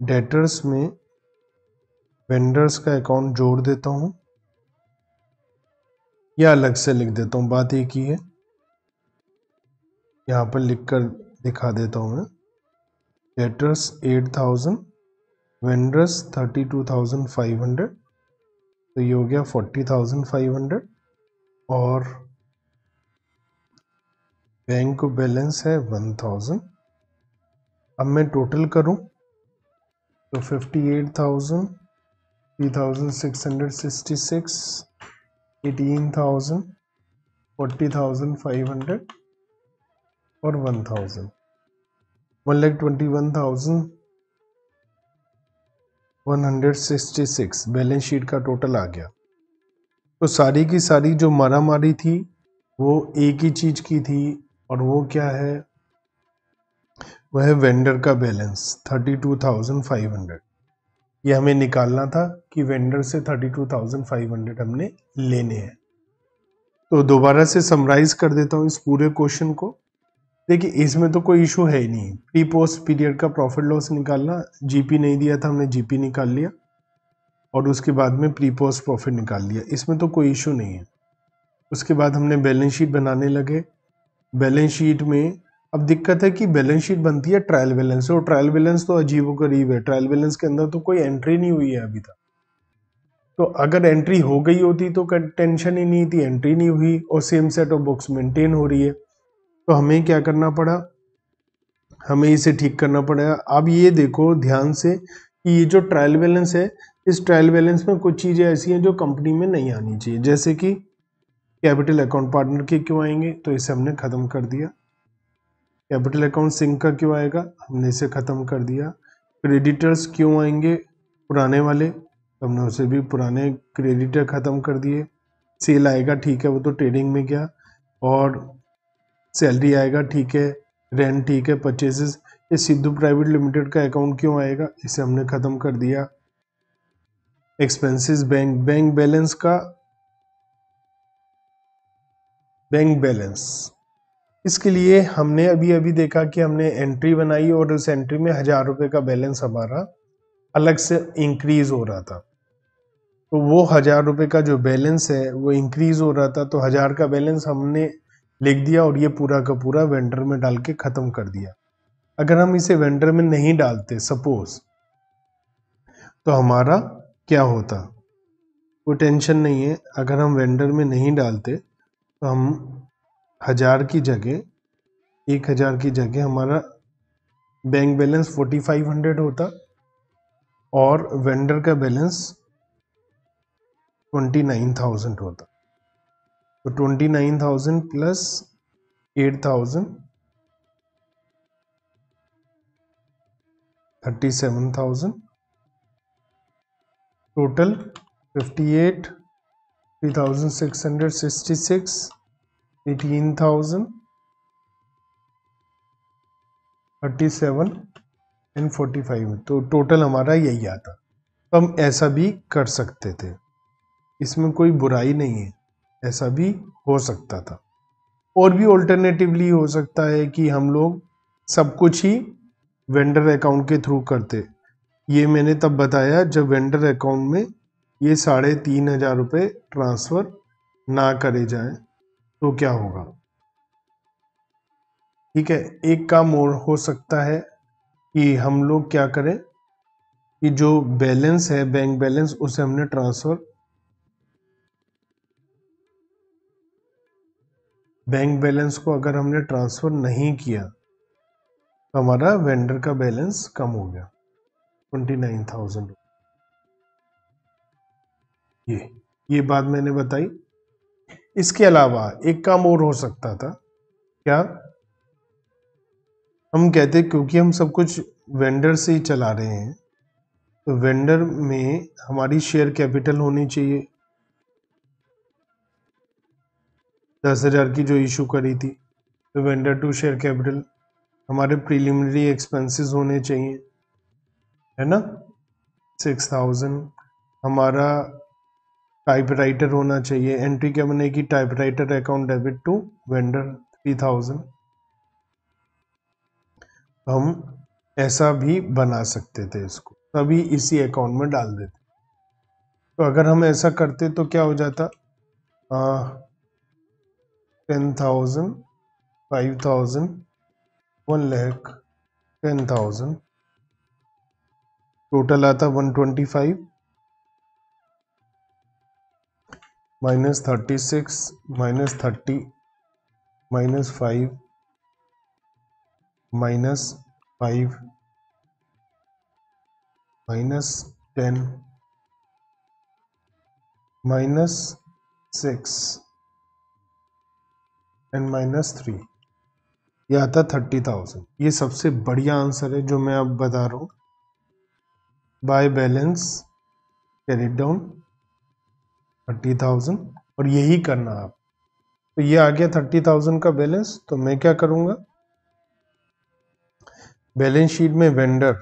डेटर्स में वेंडर्स का अकाउंट जोड़ देता हूँ या अलग से लिख देता हूँ, बात एक ही है। यहाँ पर लिख कर दिखा देता हूँ मैं, डेटर्स 8000, वेंडर्स 32,500, तो ये हो गया 40,500 और बैंक बैलेंस है 1000। अब मैं टोटल करूं तो 58,000, 3,666, 18,000, 40,500 और 1000, 1,21,166 बैलेंस शीट का टोटल आ गया। तो सारी की सारी जो मारामारी थी वो एक ही चीज की थी, और वो क्या है, वह है वेंडर का बैलेंस 32,500। ये हमें निकालना था कि वेंडर से 32,500 हमने लेने हैं। तो दोबारा से समराइज कर देता हूँ इस पूरे क्वेश्चन को। देखिए इसमें तो कोई इशू है ही नहीं, प्री पोस्ट पीरियड का प्रॉफिट लॉस निकालना, जीपी नहीं दिया था हमने जीपी निकाल लिया और उसके बाद में प्री पोस्ट प्रॉफिट निकाल लिया, इसमें तो कोई इशू नहीं है। उसके बाद हमने बैलेंस शीट बनाने लगे। बैलेंस शीट में अब दिक्कत है कि बैलेंस शीट बनती है ट्रायल बैलेंस से, और ट्रायल बैलेंस तो अजीबोगरीब है, ट्रायल बैलेंस के अंदर तो कोई एंट्री नहीं हुई है अभी तक। तो अगर एंट्री हो गई होती तो टेंशन ही नहीं थी, एंट्री नहीं हुई और same set of books maintain हो रही है। तो हमें क्या करना पड़ा, हमें इसे ठीक करना पड़ेगा। अब ये देखो ध्यान से कि ये जो ट्रायल बैलेंस है, इस ट्रायल बैलेंस में कुछ चीजें ऐसी हैं जो कंपनी में नहीं आनी चाहिए, जैसे कि कैपिटल अकाउंट पार्टनर के क्यों आएंगे, तो इसे हमने खत्म कर दिया। कैपिटल अकाउंट सिंक का क्यों आएगा, हमने इसे खत्म कर दिया। क्रेडिटर्स क्यों आएंगे, पुराने वाले, तो हमने उसे भी पुराने क्रेडिटर खत्म कर दिए। सेल आएगा, ठीक है, वो तो ट्रेडिंग में गया, और सैलरी आएगा, ठीक है, रेंट ठीक है, परचेजेस। ये सिद्धू प्राइवेट लिमिटेड का अकाउंट क्यों आएगा, इसे हमने खत्म कर दिया। एक्सपेंसेस बैंक बैलेंस का, बैंक बैलेंस, इसके लिए हमने अभी अभी देखा कि हमने एंट्री बनाई और उस एंट्री में 1,000 रुपए का बैलेंस हमारा अलग से इंक्रीज हो रहा था। तो वो 1,000 रुपए का जो बैलेंस है वो इंक्रीज हो रहा था, तो 1,000 का बैलेंस हमने लिख दिया और ये पूरा का पूरा वेंडर में डाल के खत्म कर दिया। अगर हम इसे वेंडर में नहीं डालते सपोज, तो हमारा क्या होता, कोई टेंशन नहीं है। अगर हम वेंडर में नहीं डालते तो हम 1,000 की जगह, 1,000 की जगह हमारा बैंक बैलेंस 4,500 होता और वेंडर का बैलेंस 29,000 होता। तो 29,000 प्लस 8,000 37,000, टोटल 58, 3,666, 18,000, 37 एंड 45, तो टोटल हमारा यही आता। तो हम ऐसा भी कर सकते थे, इसमें कोई बुराई नहीं है, ऐसा भी हो सकता था। और भी ऑल्टरनेटिवली हो सकता है कि हम लोग सब कुछ ही वेंडर अकाउंट के थ्रू करते। ये मैंने तब बताया जब वेंडर अकाउंट में ये 3,500 रुपये ट्रांसफर ना करे जाए तो क्या होगा। ठीक है, एक काम और हो सकता है कि हम लोग क्या करें कि जो बैलेंस है बैंक बैलेंस उसे हमने ट्रांसफर, बैंक बैलेंस को अगर हमने ट्रांसफर नहीं किया तो हमारा वेंडर का बैलेंस कम हो गया 29,000। ये बात मैंने बताई। इसके अलावा एक काम और हो सकता था, क्या, हम कहते क्योंकि हम सब कुछ वेंडर से ही चला रहे हैं तो वेंडर में हमारी शेयर कैपिटल होनी चाहिए 10,000 की जो इशू करी थी, तो वेंडर टू शेयर कैपिटल। हमारे प्रीलिमिनरी एक्सपेंसेस होने चाहिए, है ना, 6,000। हमारा टाइपराइटर होना चाहिए, एंट्री क्या बनेगी, typewriter account debit to vendor 3,000। हम ऐसा भी बना सकते थे, इसको तभी इसी अकाउंट में डाल देते। तो अगर हम ऐसा करते तो क्या हो जाता, 10,000, 5,000, 1,00,000, 10,000, टोटल आता 125 minus 36 minus 30 minus 5 minus 5 minus 10 minus 6 and minus 3, ये आता 30,000। ये सबसे बढ़िया आंसर है जो मैं अब बता रहा हूँ। बाय बैलेंस कैरिड डाउन 30,000, और यही करना आप। तो ये आ गया 30,000 का बैलेंस। तो मैं क्या करूंगा, बैलेंस शीट में वेंडर,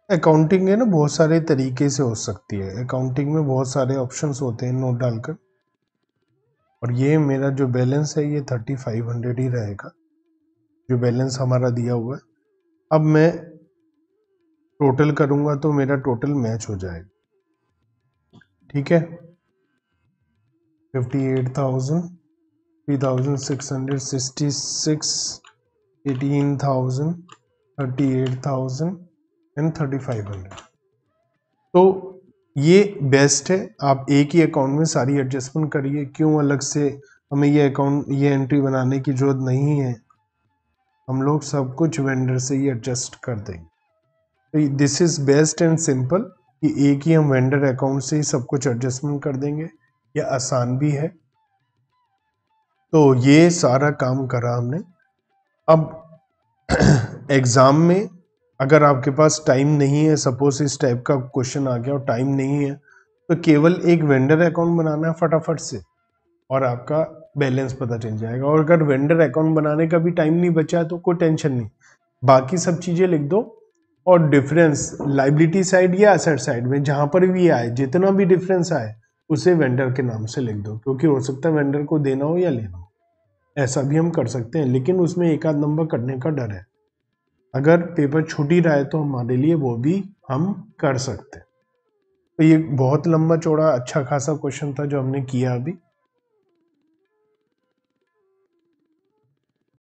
अकाउंटिंग है ना, बहुत सारे तरीके से हो सकती है। अकाउंटिंग में बहुत सारे ऑप्शंस होते हैं नोट डालकर, और ये मेरा जो बैलेंस है ये 3,500 ही रहेगा, जो बैलेंस हमारा दिया हुआ है। अब मैं टोटल करूंगा तो मेरा टोटल मैच हो जाएगा, ठीक है। 58,000, 3,666, 18,000, 38,000 एंड 3,500। तो ये बेस्ट है, आप एक ही अकाउंट में सारी एडजस्टमेंट करिए। क्यों अलग से हमें ये अकाउंट, ये एंट्री बनाने की जरूरत नहीं है, हम लोग सब कुछ वेंडर से ही एडजस्ट कर देंगे। तो this is best and simple कि एक ही हम वेंडर अकाउंट से ही सब कुछ एडजस्टमेंट कर देंगे। यह आसान भी है। तो ये सारा काम करा हमने। अब एग्जाम में अगर आपके पास टाइम नहीं है, सपोज इस टाइप का क्वेश्चन आ गया और टाइम नहीं है, तो केवल एक वेंडर अकाउंट बनाना है फटाफट से और आपका बैलेंस पता चल जाएगा। और अगर वेंडर अकाउंट बनाने का भी टाइम नहीं बचा तो कोई टेंशन नहीं, बाकी सब चीजें लिख दो और डिफरेंस लायबिलिटी साइड या एसेट साइड में जहां पर भी आए, जितना भी डिफरेंस आए उसे वेंडर के नाम से लिख दो, क्योंकि हो सकता है वेंडर को देना हो या लेना हो। ऐसा भी हम कर सकते हैं, लेकिन उसमें एक आध नंबर कटने का डर है। अगर पेपर छूट ही रहा है तो हमारे लिए वो भी हम कर सकते हैं। तो ये बहुत लंबा चौड़ा अच्छा खासा क्वेश्चन था जो हमने किया अभी।